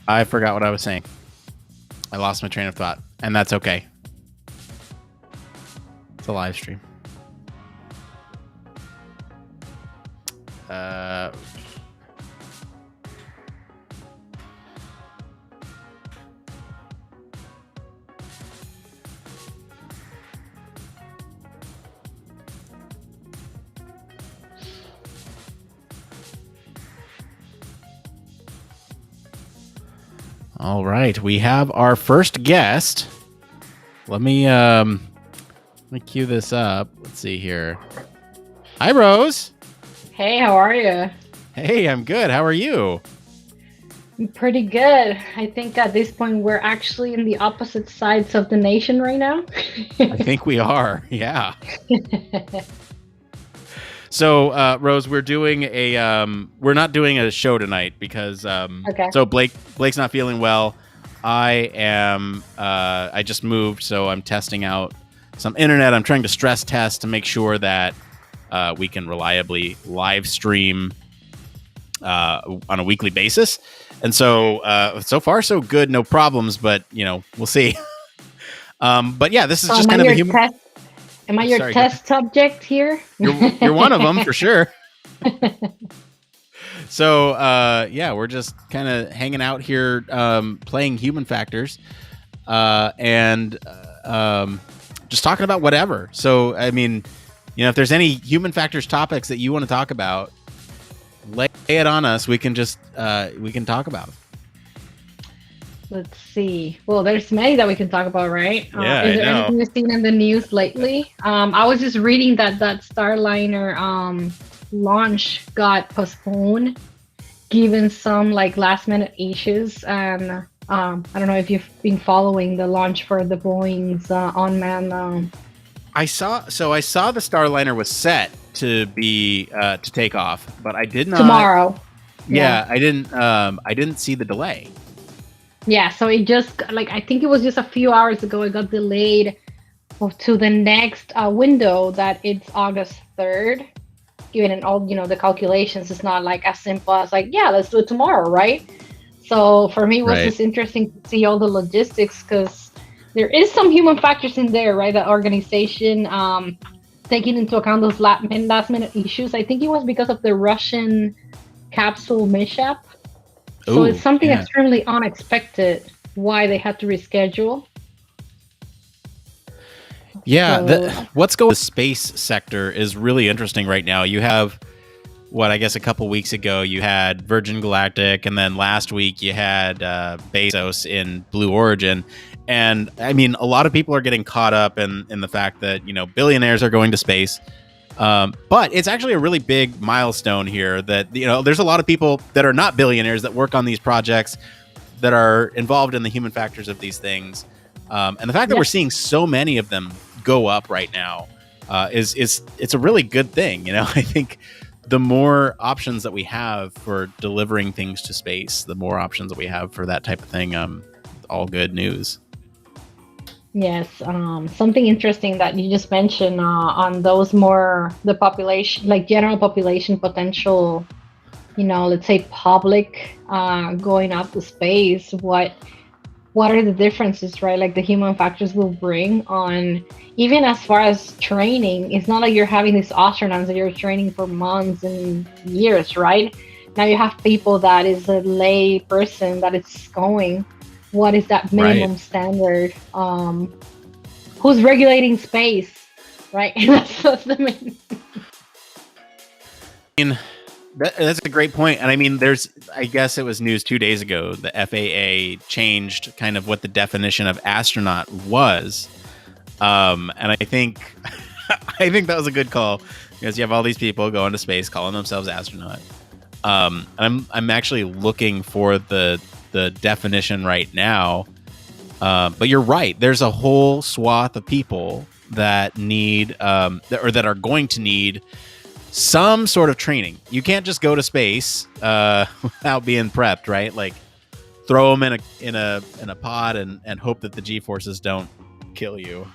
I forgot what I was saying. I lost my train of thought, and that's okay. It's a live stream. All right, we have our first guest. Let me cue this up. Let's see here. Hi, Rose. Hey, how are you? Hey, I'm good. How are you? I'm pretty good. I think at this point we're actually in the opposite sides of the nation right now. I think we are. Yeah. So, Rose, we're doing we're not doing a show tonight because Okay. So Blake's not feeling well. I just moved, so I'm testing out some internet. I'm trying to stress test to make sure that we can reliably live stream on a weekly basis. And so so far so good, no problems, but we'll see. But yeah, this is just kind of a human. Am I your test subject here? You're one of them for sure. So yeah, we're just kind of hanging out here, playing Human Factors, and just talking about whatever. So I mean, if there's any Human Factors topics that you want to talk about, lay it on us. We can just we can talk about them. Let's see. Well, there's many that we can talk about, right? Yeah, is there anything you've seen in the news lately? I was just reading that Starliner launch got postponed, given some last minute issues. And I don't know if you've been following the launch for the Boeing's unmanned. I saw the Starliner was set to be to take off, but I did not tomorrow. Yeah, I didn't see the delay. Yeah, so it just I think it was just a few hours ago. It got delayed to the next window that it's August 3rd. Given all the calculations, it's not as simple as let's do it tomorrow, right? So for me, it was just interesting to see all the logistics because there is some human factors in there, right? The organization taking into account those last minute issues. I think it was because of the Russian capsule mishap. So it's something extremely unexpected why they had to reschedule. Yeah, what's going on in the space sector is really interesting right now. You have, I guess a couple weeks ago, you had Virgin Galactic, and then last week you had Bezos in Blue Origin. And I mean, a lot of people are getting caught up in the fact that, billionaires are going to space. But it's actually a really big milestone here that, there's a lot of people that are not billionaires that work on these projects that are involved in the human factors of these things. And the fact that we're seeing so many of them go up right now it's a really good thing. I think the more options that we have for delivering things to space, the more options that we have for that type of thing, all good news. Yes, something interesting that you just mentioned on those the population, general population potential, let's say public going up to space. What what are the differences, right? Like the human factors will bring on, even as far as training. It's not like you're having these astronauts that you're training for months and years, right? Now you have people that is a lay person that is going, what is that minimum standard? Who's regulating space, right? That's the main. I mean, that's a great point. And I mean, I guess it was news 2 days ago, the FAA changed kind of what the definition of astronaut was. And I think, I think that was a good call, because you have all these people going to space calling themselves astronaut. I'm actually looking for the definition right now. But you're right. There's a whole swath of people that need, that are going to need some sort of training. You can't just go to space without being prepped, right? Like throw them in a pod and hope that the G-forces don't kill you.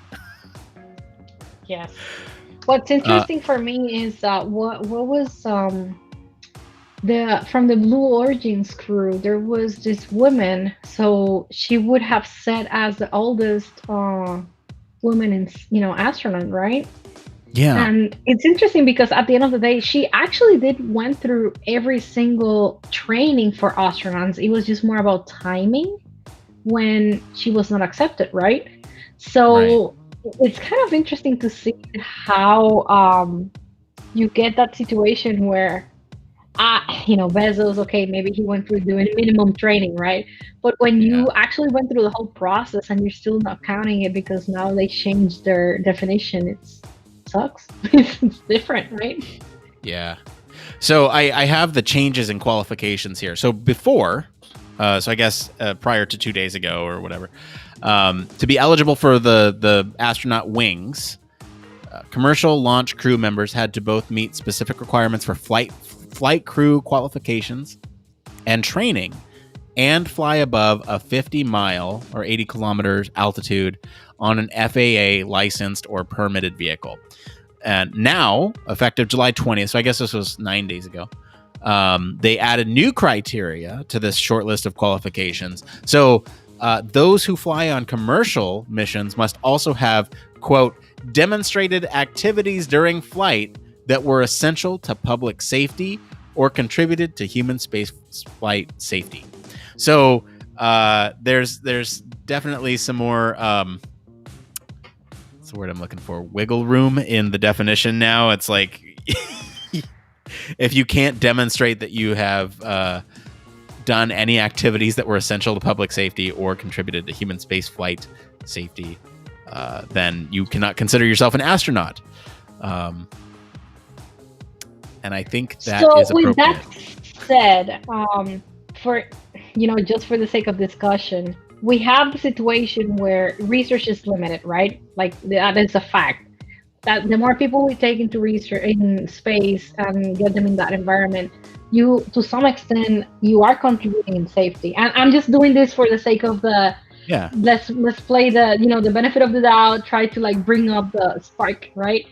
Yes. What's interesting for me is what was from the Blue Origins crew, there was this woman, so she would have set as the oldest woman in astronaut, right? Yeah. And it's interesting because at the end of the day, she actually went through every single training for astronauts. It was just more about timing when she was not accepted, right? So it's kind of interesting to see how you get that situation where Bezos, okay, maybe he went through doing minimum training, right? But when you actually went through the whole process and you're still not counting it because now they changed their definition, it sucks. It's different, right? Yeah. So I have the changes in qualifications here. So before, so I guess prior to 2 days ago or whatever, to be eligible for the astronaut wings, commercial launch crew members had to both meet specific requirements for flight crew qualifications and training, and fly above a 50-mile or 80 kilometers altitude on an FAA licensed or permitted vehicle. And now, effective July 20th, so I guess this was 9 days ago, they added new criteria to this short list of qualifications. So those who fly on commercial missions must also have, quote, demonstrated activities during flight that were essential to public safety or contributed to human space flight safety. So there's definitely some more, what's the word I'm looking for? Wiggle room in the definition now. It's like, if you can't demonstrate that you have done any activities that were essential to public safety or contributed to human space flight safety, then you cannot consider yourself an astronaut. And I think that is appropriate. With that said, for just for the sake of discussion, we have the situation where research is limited, right? Like that is a fact. That the more people we take into research in space and get them in that environment, you, to some extent, you are contributing in safety. And I'm just doing this for the sake of the let's play the the benefit of the doubt, try to like bring up the spark, right?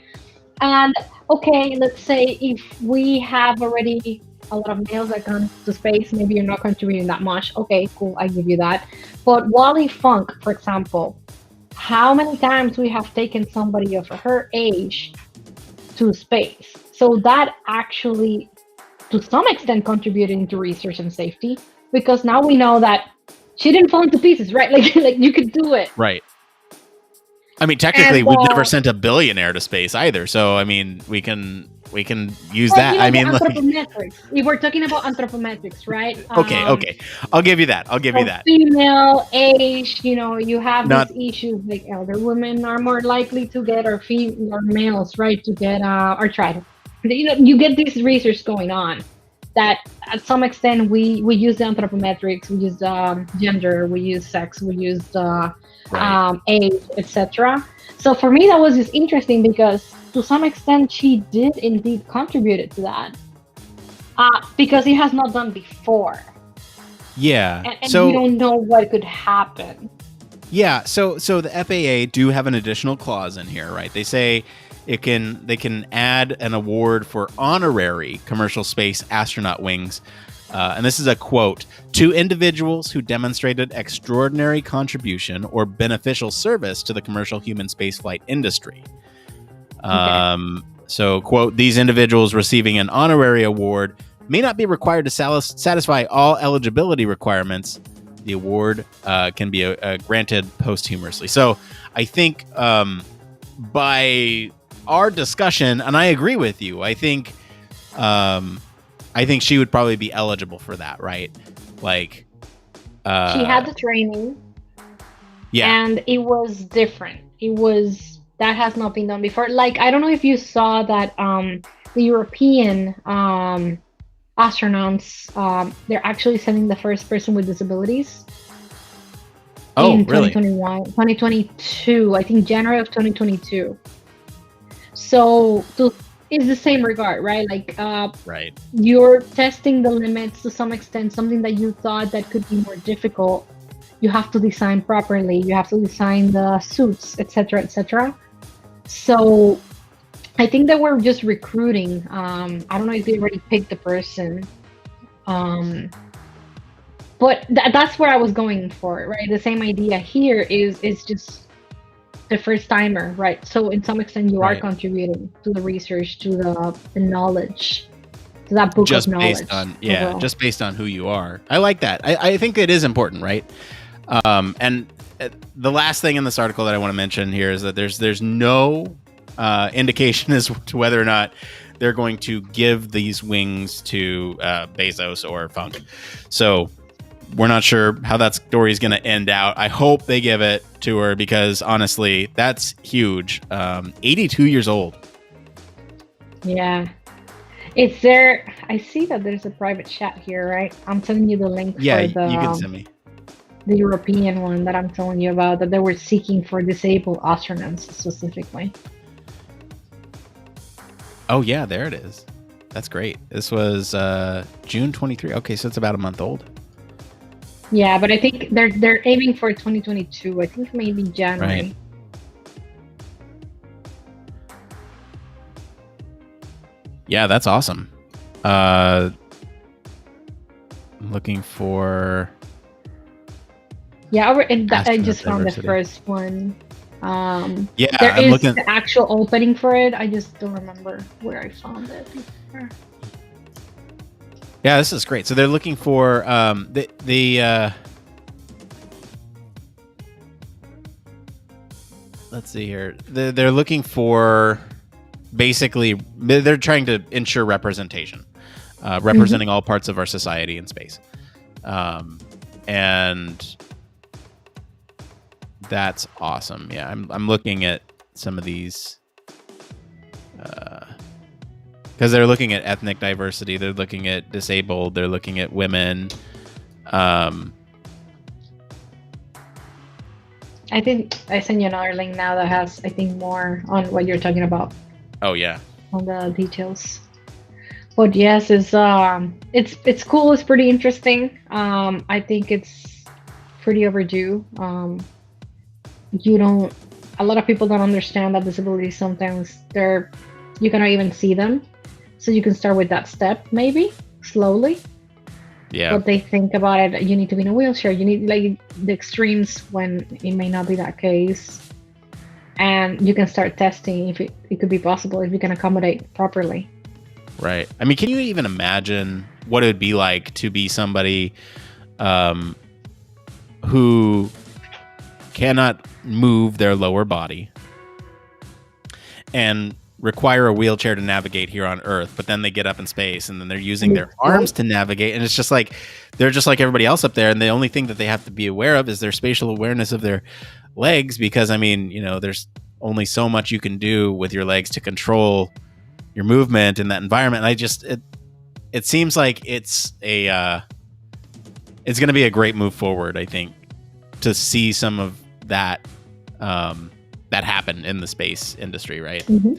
And okay, let's say if we have already a lot of males that come to space, maybe you're not contributing that much. Okay, cool, I give you that. But Wally Funk, for example, how many times we have taken somebody of her age to space? So that actually, to some extent, contributed to research and safety, because now we know that she didn't fall into pieces, right? Like you could do it. Right. I mean, technically, we've never sent a billionaire to space either. So, I mean, we can use that. I mean, anthropometrics. We were talking about anthropometrics, right? Okay. I'll give you that. Female age, you have these issues like elder women are more likely to get, or males, right, to get or try to. You get this research going on that at some extent we use the anthropometrics, we use gender, we use sex, we use age, etc. So for me, that was just interesting because to some extent she did indeed contribute to that because it has not done before. Yeah. And so, you don't know what could happen. Yeah. So the FAA do have an additional clause in here, right? They say they can add an award for honorary commercial space astronaut wings and this is a quote, to individuals who demonstrated extraordinary contribution or beneficial service to the commercial human spaceflight industry. So, quote, these individuals receiving an honorary award may not be required to satisfy all eligibility requirements. The award can be granted posthumously. So I think by our discussion, and I agree with you, I think she would probably be eligible for that, right? Like, she had the training. Yeah. And it was different. That has not been done before. Like, I don't know if you saw that the European astronauts, they're actually sending the first person with disabilities. In 2021, 2022, I think January of 2022. So it's the same regard, right? Like, right. You're testing the limits to some extent. Something that you thought that could be more difficult, you have to design properly. You have to design the suits, etc., etc. So I think that we're just recruiting. I don't know if they already picked the person. But that's where I was going for, right? The same idea here is just the first timer, right? So in some extent, you are contributing to the research, to the knowledge, to that book of knowledge. Just based on who you are. I like that. I think it is important, right? And the last thing in this article that I want to mention here is that there's no indication as to whether or not they're going to give these wings to Bezos or Funk. So we're not sure how that story is going to end out. I hope they give it to her because honestly, that's huge. 82 years old. Yeah. It's there. I see that there's a private chat here, right? I'm sending you the link. Yeah, for the, you can send me. The European one that I'm telling you about, that they were seeking for disabled astronauts specifically. Oh, yeah, there it is. That's great. This was June 23. Okay, so it's about a month old. Yeah, but I think they're aiming for 2022. I think maybe January. Right. Yeah, that's awesome. I'm looking for... Yeah, I just found the first one. Yeah, there I'm is looking... the actual opening for it. I just don't remember where I found it before. Yeah, this is great. So they're looking for let's see here. They're looking for basically they're trying to ensure representation, representing all parts of our society in space, and that's awesome. Yeah, I'm looking at some of these. Because they're looking at ethnic diversity, they're looking at disabled, they're looking at women. I think I sent you another link now that has, I think, more on what you're talking about. Oh yeah, on the details. But yes, it's cool. It's pretty interesting. I think it's pretty overdue. A lot of people don't understand that disabilities sometimes you cannot even see them. So you can start with that step, maybe slowly. Yeah. But they think about it. You need to be in a wheelchair. You need like the extremes when it may not be that case, and you can start testing if it could be possible if you can accommodate properly. Right. I mean, can you even imagine what it would be like to be somebody who cannot move their lower body and require a wheelchair to navigate here on Earth, but then they get up in space and then they're using their arms to navigate, and it's just like they're just like everybody else up there, and the only thing that they have to be aware of is their spatial awareness of their legs, because I mean, there's only so much you can do with your legs to control your movement in that environment. And it seems like it's going to be a great move forward, I think, to see some of that that happen in the space industry, right? Mm-hmm.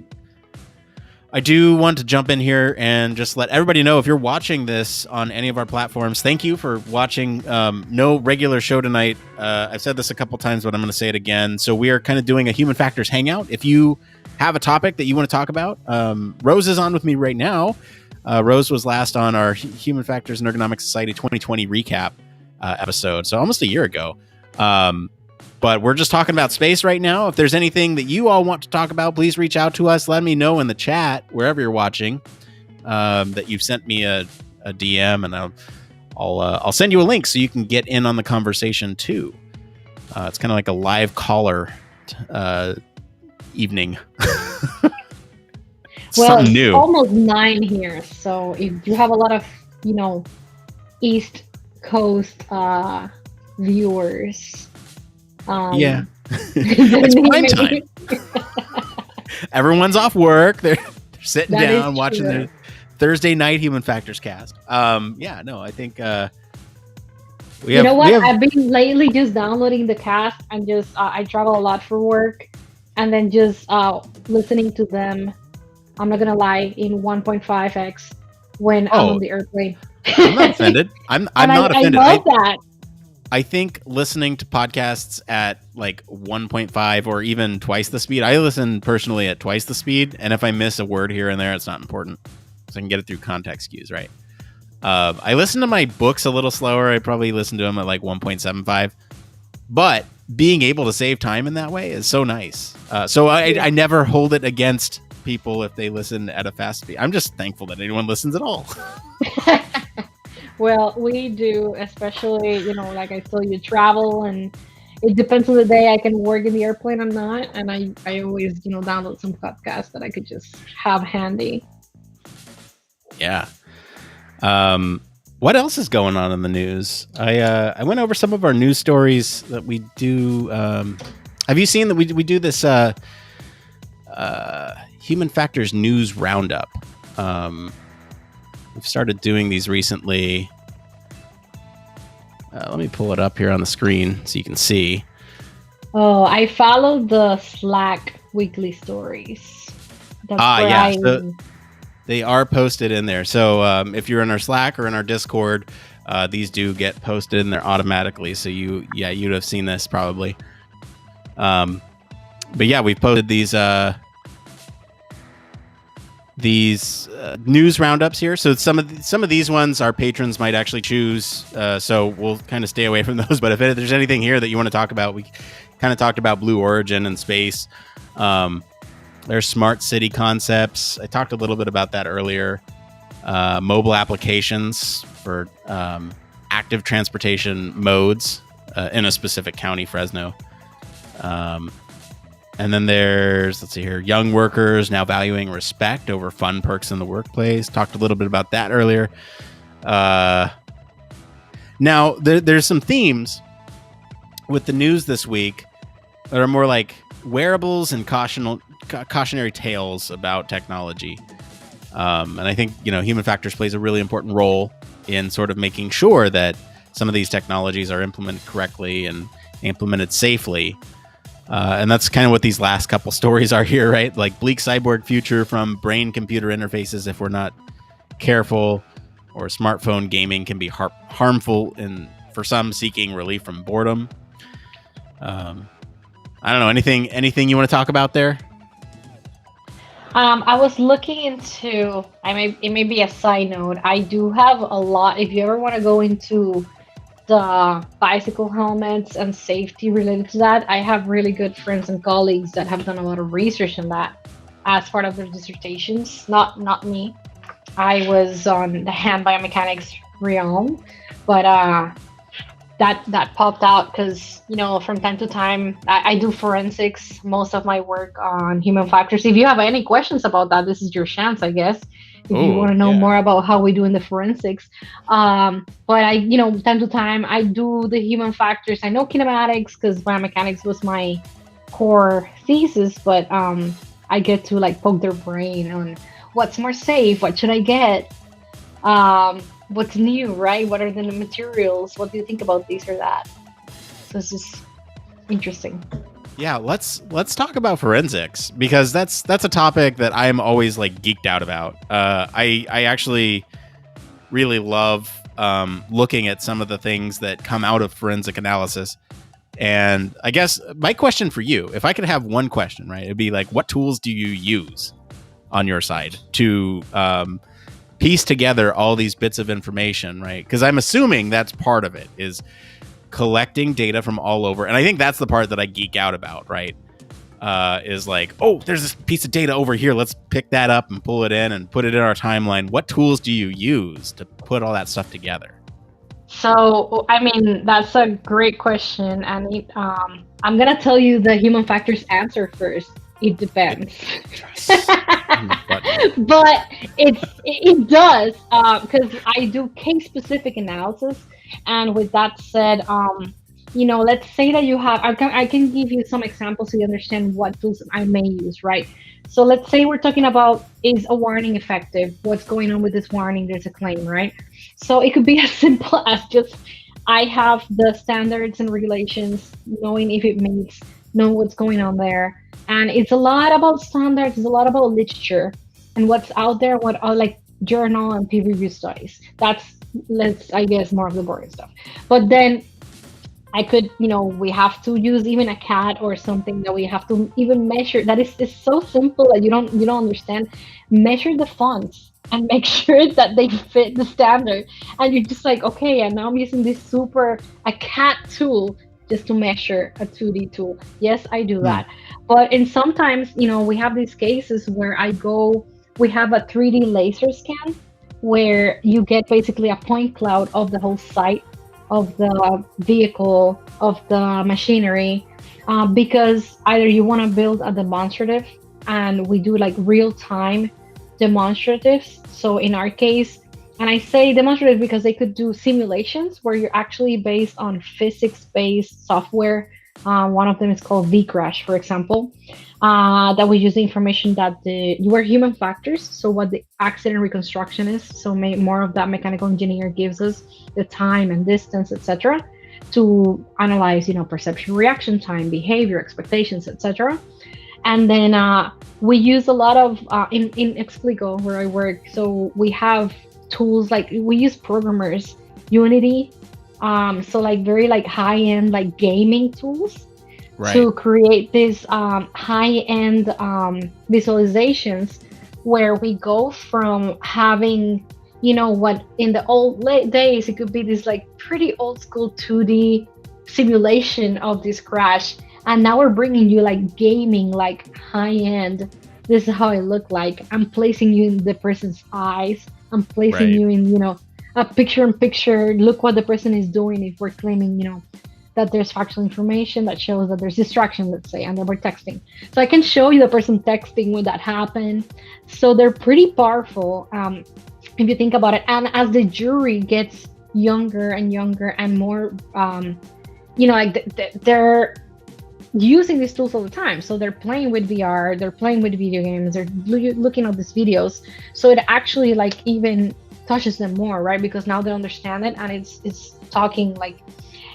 I do want to jump in here and just let everybody know, if you're watching this on any of our platforms, thank you for watching. No regular show tonight. I've said this a couple times, but I'm going to say it again. So we are kind of doing a Human Factors Hangout. If you have a topic that you want to talk about, Rose is on with me right now. Rose was last on our Human Factors and Ergonomic Society 2020 recap episode, so almost a year ago. But we're just talking about space right now. If there's anything that you all want to talk about, please reach out to us. Let me know in the chat, wherever you're watching, that you've sent me a DM, and I'll send you a link so you can get in on the conversation too. It's kind of like a live caller evening. Well, Something it's new. almost 9 here, so if you have a lot of, East Coast viewers. Yeah. It's prime time. Everyone's off work. They're sitting That down is watching true. their Thursday night Human Factors cast. I think You know what? I've been lately just downloading the cast and just I travel a lot for work, and then just listening to them. I'm not gonna lie, in 1.5x when I'm on the airplane. I'm not offended. I'm not offended. I love that. I think listening to podcasts at like 1.5 or even twice the speed. I listen personally at twice the speed, and if I miss a word here and there, it's not important, because I can get it through context cues, right? I listen to my books a little slower. I probably listen to them at like 1.75, but being able to save time in that way is so nice. So I never hold it against people if they listen at a fast speed. I'm just thankful that anyone listens at all. Well, we do, especially, like I told you, travel, and it depends on the day. I can work in the airplane or not, and I always, download some podcasts that I could just have handy. Yeah. What else is going on in the news? I went over some of our news stories that we do. Have you seen that we do this Human Factors news roundup? We've started doing these recently. Let me pull it up here on the screen so you can see. Oh, I follow the Slack weekly stories. That's where So they are posted in there. So if you're in our Slack or in our Discord, these do get posted in there automatically. So you'd have seen this probably. But yeah, we've posted these news roundups here. So some of these ones our patrons might actually choose. So we'll kind of stay away from those. But if there's anything here that you want to talk about, we kind of talked about Blue Origin and space. There's smart city concepts. I talked a little bit about that earlier. Mobile applications for active transportation modes in a specific county, Fresno. And then there's, let's see here, young workers now valuing respect over fun perks in the workplace. Talked a little bit about that earlier. Now, there's some themes with the news this week that are more like wearables and cautionary tales about technology. And I think, Human Factors plays a really important role in sort of making sure that some of these technologies are implemented correctly and implemented safely. And that's kind of what these last couple stories are here, right? Like bleak cyborg future from brain-computer interfaces if we're not careful, or smartphone gaming can be harmful for some seeking relief from boredom. I don't know. Anything you want to talk about there? I was looking into, it may be a side note. I do have a lot. If you ever want to go into the bicycle helmets and safety related to that, I have really good friends and colleagues that have done a lot of research on that as part of their dissertations. Not me. I was on the hand biomechanics realm, but that popped out because, from time to time I do forensics, most of my work on Human Factors. If you have any questions about that, this is your chance, I guess, if you want to know more about how we do in the forensics. But I, time to time I do the Human Factors. I know kinematics because biomechanics was my core thesis, but I get to like poke their brain on what's more safe, what should I get, what's new, right? What are the new materials? What do you think about this or that? So it's just interesting. Yeah, let's talk about forensics, because that's a topic that I'm always like geeked out about. I actually really love looking at some of the things that come out of forensic analysis. And I guess my question for you, if I could have one question, right, it'd be like, what tools do you use on your side to piece together all these bits of information, right? Because I'm assuming that's part of it, is collecting data from all over. And I think that's the part that I geek out about, right? Is like, oh, there's this piece of data over here. Let's pick that up and pull it in and put it in our timeline. What tools do you use to put all that stuff together? So, I mean, that's a great question. And I'm going to tell you the human factors answer first. It depends. But it does, because I do case-specific analysis. And with that said, let's say that you have, I can give you some examples so you understand what tools I may use, right? So let's say we're talking about, is a warning effective? What's going on with this warning? There's a claim, right? So it could be as simple as just, I have the standards and regulations, knowing if it meets, know what's going on there. And it's a lot about standards, it's a lot about literature and what's out there, what are like journal and peer review studies. I guess, more of the boring stuff. But then I could, we have to use even a CAD or something that we have to even measure. That is so simple that you don't understand. Measure the fonts and make sure that they fit the standard. And you're just like, okay, and now I'm using this a CAD tool just to measure a 2D tool. Yes, I do that. But sometimes, we have these cases where we have a 3D laser scan where you get basically a point cloud of the whole site, of the vehicle, of the machinery, because either you want to build a demonstrative, and we do like real-time demonstratives. So in our case, and I say demonstrative because they could do simulations where you're actually based on physics-based software. One of them is called vCrash, for example, that we use the information that were human factors. So what the accident reconstruction is. So more of that mechanical engineer gives us the time and distance, etc., to analyze, perception, reaction time, behavior, expectations, etc. And then we use a lot of in Explico, where I work. So we have tools like we use programmers, Unity. So like very like high-end like gaming tools, right, to create these high-end visualizations where we go from having, what in the old days it could be this like pretty old school 2D simulation of this crash, and now we're bringing you like gaming, like high-end. This is how it looked like. I'm placing you in the person's eyes. I'm placing you in, a picture-in-picture, look what the person is doing if we're claiming, that there's factual information that shows that there's distraction, let's say, and then we're texting. So I can show you the person texting when that happened. So they're pretty powerful if you think about it. And as the jury gets younger and younger and more, they're using these tools all the time. So they're playing with VR, they're playing with video games, they're looking at these videos. So it actually like even touches them more, right? Because now they understand it, and it's talking like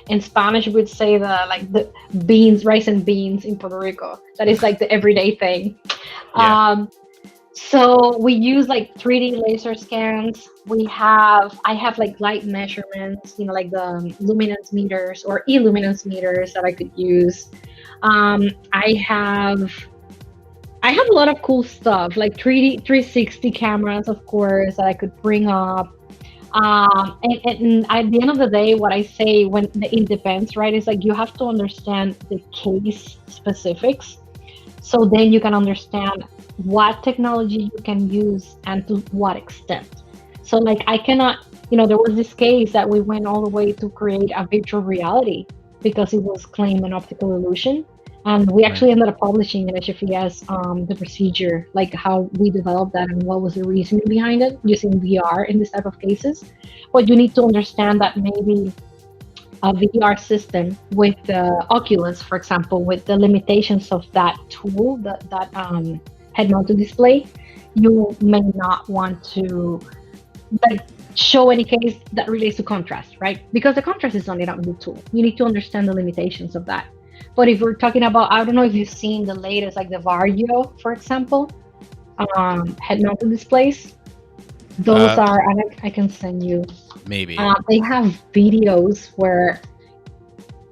in Spanish we'd say the beans, rice and beans in Puerto Rico. That is like the everyday thing. Yeah. So we use like 3D laser scans. I have like light measurements, like the luminance meters or illuminance meters that I could use. I have a lot of cool stuff, like 360 cameras, of course, that I could bring up. And at the end of the day, what I say when it depends, right, is like you have to understand the case specifics. So then you can understand what technology you can use and to what extent. So like I cannot, there was this case that we went all the way to create a virtual reality because it was claimed an optical illusion. And we actually ended up publishing in HFES the procedure, like how we developed that and what was the reasoning behind it using VR in this type of cases. But you need to understand that maybe a VR system with the Oculus, for example, with the limitations of that tool, that head-mounted display, you may not want to like show any case that relates to contrast, right? Because the contrast is only not the tool. You need to understand the limitations of that. But if we're talking about, I don't know if you've seen the latest, like the Vario, for example, head-mounted displays. Those are, I can send you. Maybe. They have videos where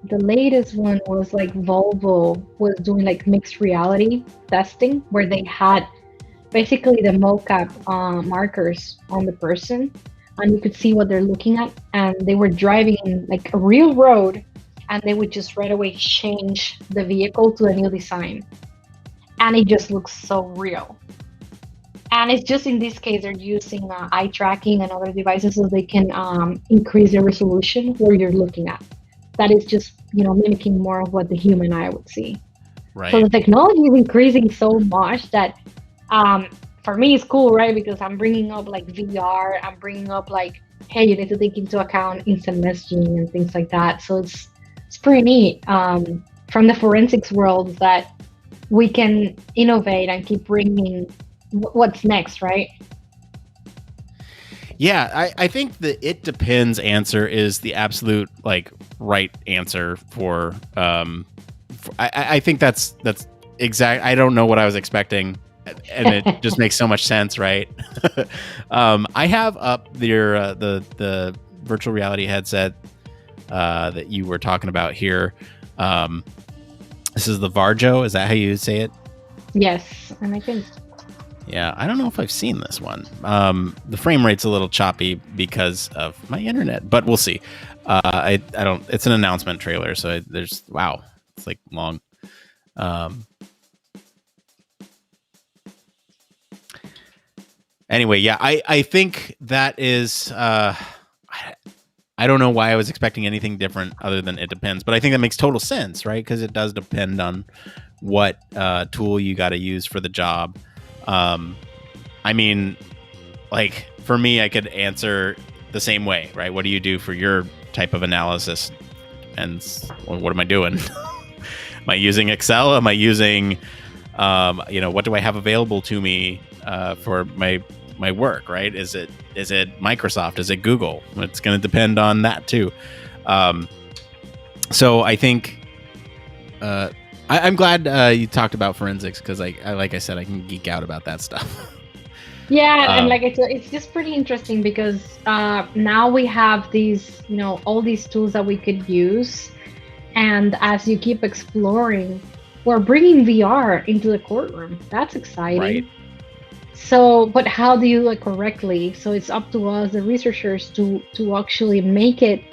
the latest one was like Volvo was doing like mixed reality testing where they had, basically the mocap markers on the person, and you could see what they're looking at. And they were driving in like a real road, and they would just right away change the vehicle to a new design, and it just looks so real. And it's just in this case they're using eye tracking and other devices so they can increase the resolution where you're looking at. That is just mimicking more of what the human eye would see. Right. So the technology is increasing so much that for me it's cool, right? Because I'm bringing up like VR, I'm bringing up like, hey, you need to take into account instant messaging and things like that. So it's pretty neat from the forensics world that we can innovate and keep bringing what's next, right? Yeah, I think the it depends answer is the absolute like right answer for I think that's exact. I don't know what I was expecting, and it just makes so much sense, right? I have up there the virtual reality headset that you were talking about here. This is the Varjo. Is that how you say it? Yes, and I think. Yeah, I don't know if I've seen this one. The frame rate's a little choppy because of my internet, but we'll see. I don't. It's an announcement trailer, so there's wow, it's like long. Anyway, yeah, I think that is. I don't know why I was expecting anything different other than it depends, but I think that makes total sense, right? Because it does depend on what tool you got to use for the job. I mean, like for me, I could answer the same way, right? What do you do for your type of analysis? And what am I doing? Am I using Excel? Am I using, what do I have available to me for my work, right? Is it Microsoft? Is it Google? It's going to depend on that too. So I think I'm glad you talked about forensics because like I said, I can geek out about that stuff. Yeah, and like it's just pretty interesting because now we have these, all these tools that we could use, and as you keep exploring, we're bringing VR into the courtroom. That's exciting. Right. So, but how do you do it correctly? So it's up to us, the researchers, to actually make it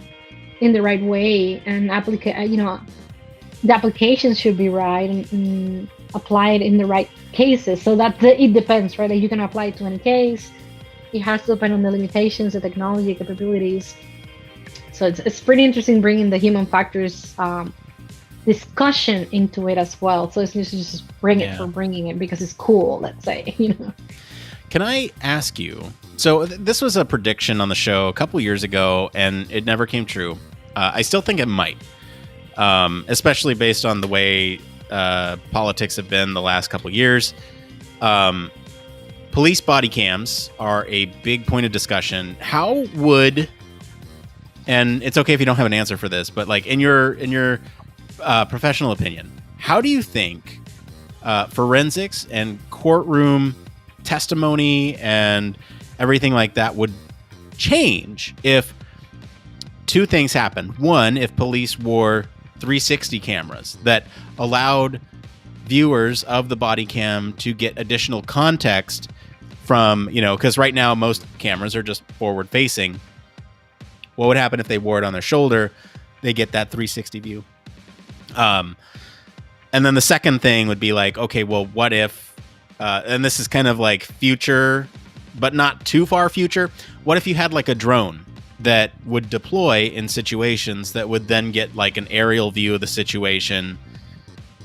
in the right way and the applications should be right and apply it in the right cases. So that it depends, right? Like you can apply it to any case. It has to depend on the limitations, the technology capabilities. So it's pretty interesting bringing the human factors discussion into it as well. So it's just bring it for bringing it because it's cool, let's say, Can I ask you, so this was a prediction on the show a couple years ago and it never came true. I still think it might. Especially based on the way politics have been the last couple years. Police body cams are a big point of discussion. How would, and it's okay if you don't have an answer for this, but like in your professional opinion, how do you think forensics and courtroom testimony and everything like that would change if two things happened? One, if police wore 360 cameras that allowed viewers of the body cam to get additional context from, because right now most cameras are just forward facing. What would happen if they wore it on their shoulder? They get that 360 view. And then the second thing would be like, okay, well, what if, and this is kind of like future, but not too far future. What if you had like a drone that would deploy in situations that would then get like an aerial view of the situation?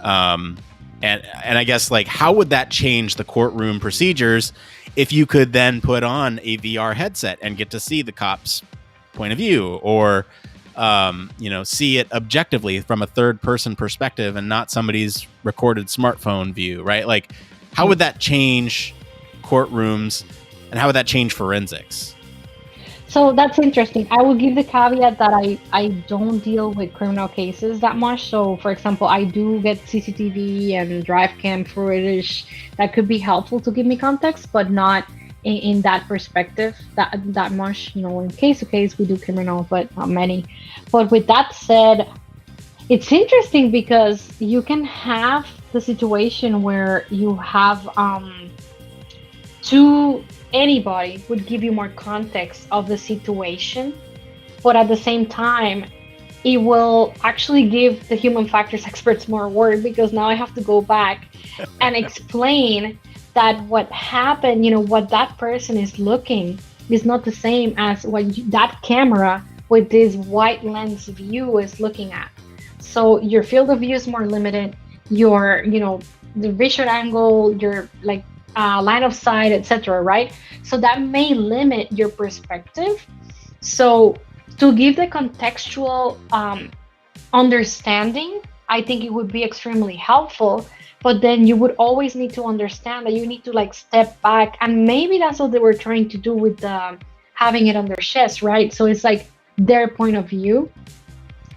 And I guess like, how would that change the courtroom procedures if you could then put on a VR headset and get to see the cop's point of view or, see it objectively from a third person perspective and not somebody's recorded smartphone view, right? Like, how would that change courtrooms and how would that change forensics? So that's interesting. I will give the caveat that I don't deal with criminal cases that much. So, for example, I do get CCTV and drive cam footage that could be helpful to give me context, but not in that perspective that much. In case to case, we do criminal, but not many. But with that said, it's interesting because you can have the situation where you have to anybody would give you more context of the situation, but at the same time, it will actually give the human factors experts more work, because now I have to go back and explain that what happened, what that person is looking is not the same as what that camera with this wide lens view is looking at. So your field of view is more limited, your, the visual angle, your line of sight, etc., right? So that may limit your perspective. So to give the contextual understanding, I think it would be extremely helpful. But then you would always need to understand that you need to step back, and maybe that's what they were trying to do with having it on their chest, right? So it's their point of view,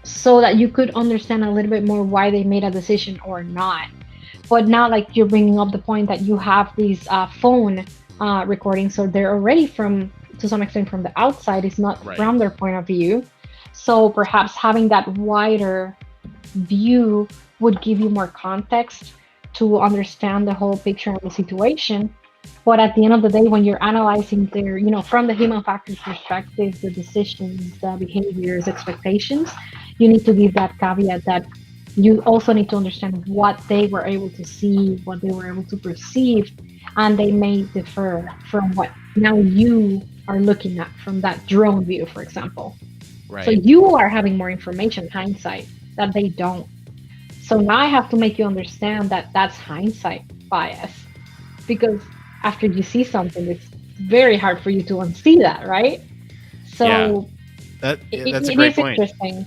so that you could understand a little bit more why they made a decision or not. But now, you're bringing up the point that you have these phone recordings, so they're already to some extent from the outside, it's not right. from their point of view. So perhaps having that wider view would give you more context to understand the whole picture of the situation. But at the end of the day, when you're analyzing their, from the human factors perspective, the decisions, the behaviors, expectations, you need to give that caveat that you also need to understand what they were able to see, what they were able to perceive, and they may differ from what now you are looking at from that drone view, for example. Right. So you are having more information, hindsight, that they don't. So now I have to make you understand that that's hindsight bias, because after you see something, it's very hard for you to unsee that, right? So that's it a great is point. Interesting.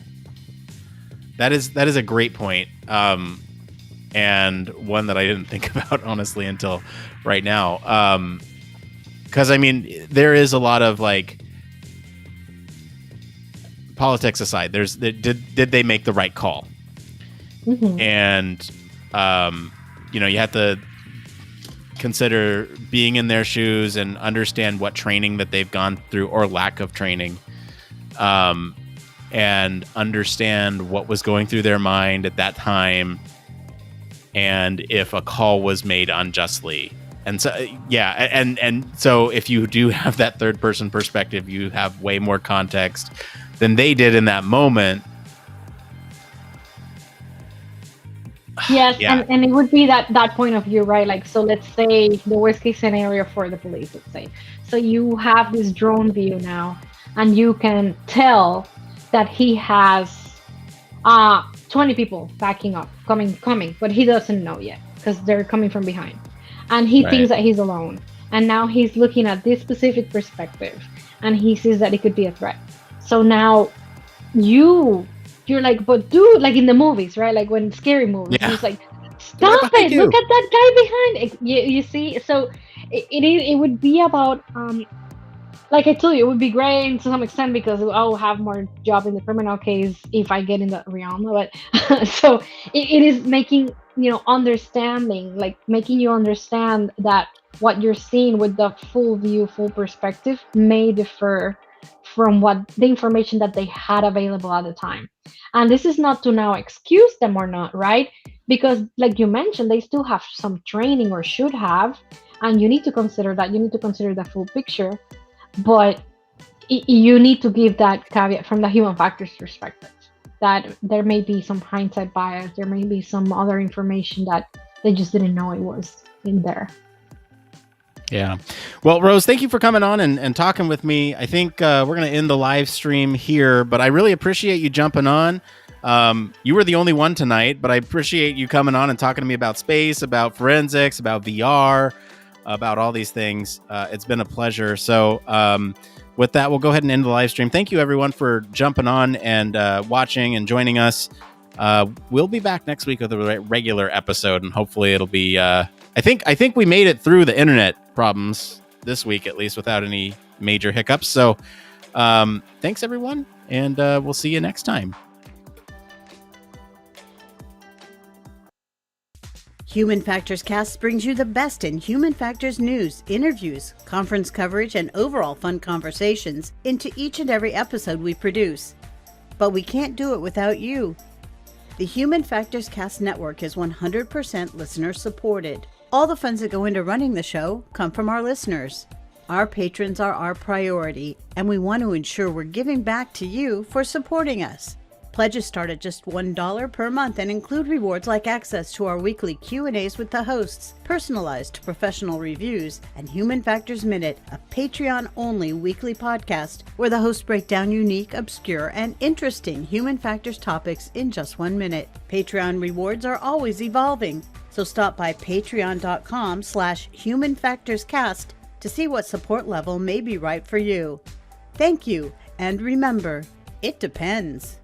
That is a great point, and one that I didn't think about honestly until right now. Because there is a lot of politics aside. Did they make the right call? Mm-hmm. And you have to consider being in their shoes and understand what training that they've gone through or lack of training, and understand what was going through their mind at that time, and if a call was made unjustly. And so and so if you do have that third person perspective, you have way more context than they did in that moment. Yes, Yeah. and it would be that point of view, right? So let's say the worst case scenario for the police, let's say. So you have this drone view now, and you can tell that he has 20 people backing up, coming, but he doesn't know yet because they're coming from behind. And he thinks that he's alone. And now he's looking at this specific perspective, and he sees that it could be a threat. So now you're like, but dude, in the movies, right? When scary movies, he's like, stop it! Look at that guy behind it. You see? So it would be about, like I told you, it would be great to some extent because I'll have more job in the criminal case if I get in that realm. But so it is making, understanding, making you understand that what you're seeing with the full view, full perspective may differ from what the information that they had available at the time. And this is not to now excuse them or not, right? Because like you mentioned, they still have some training or should have, and you need to consider that. You need to consider the full picture, but you need to give that caveat from the human factors perspective, that there may be some hindsight bias, there may be some other information that they just didn't know it was in there. Yeah. Well, Rose, thank you for coming on and talking with me. I think we're going to end the live stream here, but I really appreciate you jumping on. You were the only one tonight, but I appreciate you coming on and talking to me about space, about forensics, about VR, about all these things. It's been a pleasure. So with that, we'll go ahead and end the live stream. Thank you, everyone, for jumping on and watching and joining us. We'll be back next week with a regular episode, and hopefully it'll be... I think we made it through the internet problems this week, at least, without any major hiccups. So thanks, everyone, and we'll see you next time. Human Factors Cast brings you the best in human factors news, interviews, conference coverage, and overall fun conversations into each and every episode we produce. But we can't do it without you. The Human Factors Cast Network is 100% listener supported. All the funds that go into running the show come from our listeners. Our patrons are our priority, and we want to ensure we're giving back to you for supporting us. Pledges start at just $1 per month and include rewards like access to our weekly Q&As with the hosts, personalized professional reviews, and Human Factors Minute, a Patreon-only weekly podcast where the hosts break down unique, obscure, and interesting human factors topics in just 1 minute. Patreon rewards are always evolving, so stop by patreon.com/humanfactorscast to see what support level may be right for you. Thank you, and remember, it depends.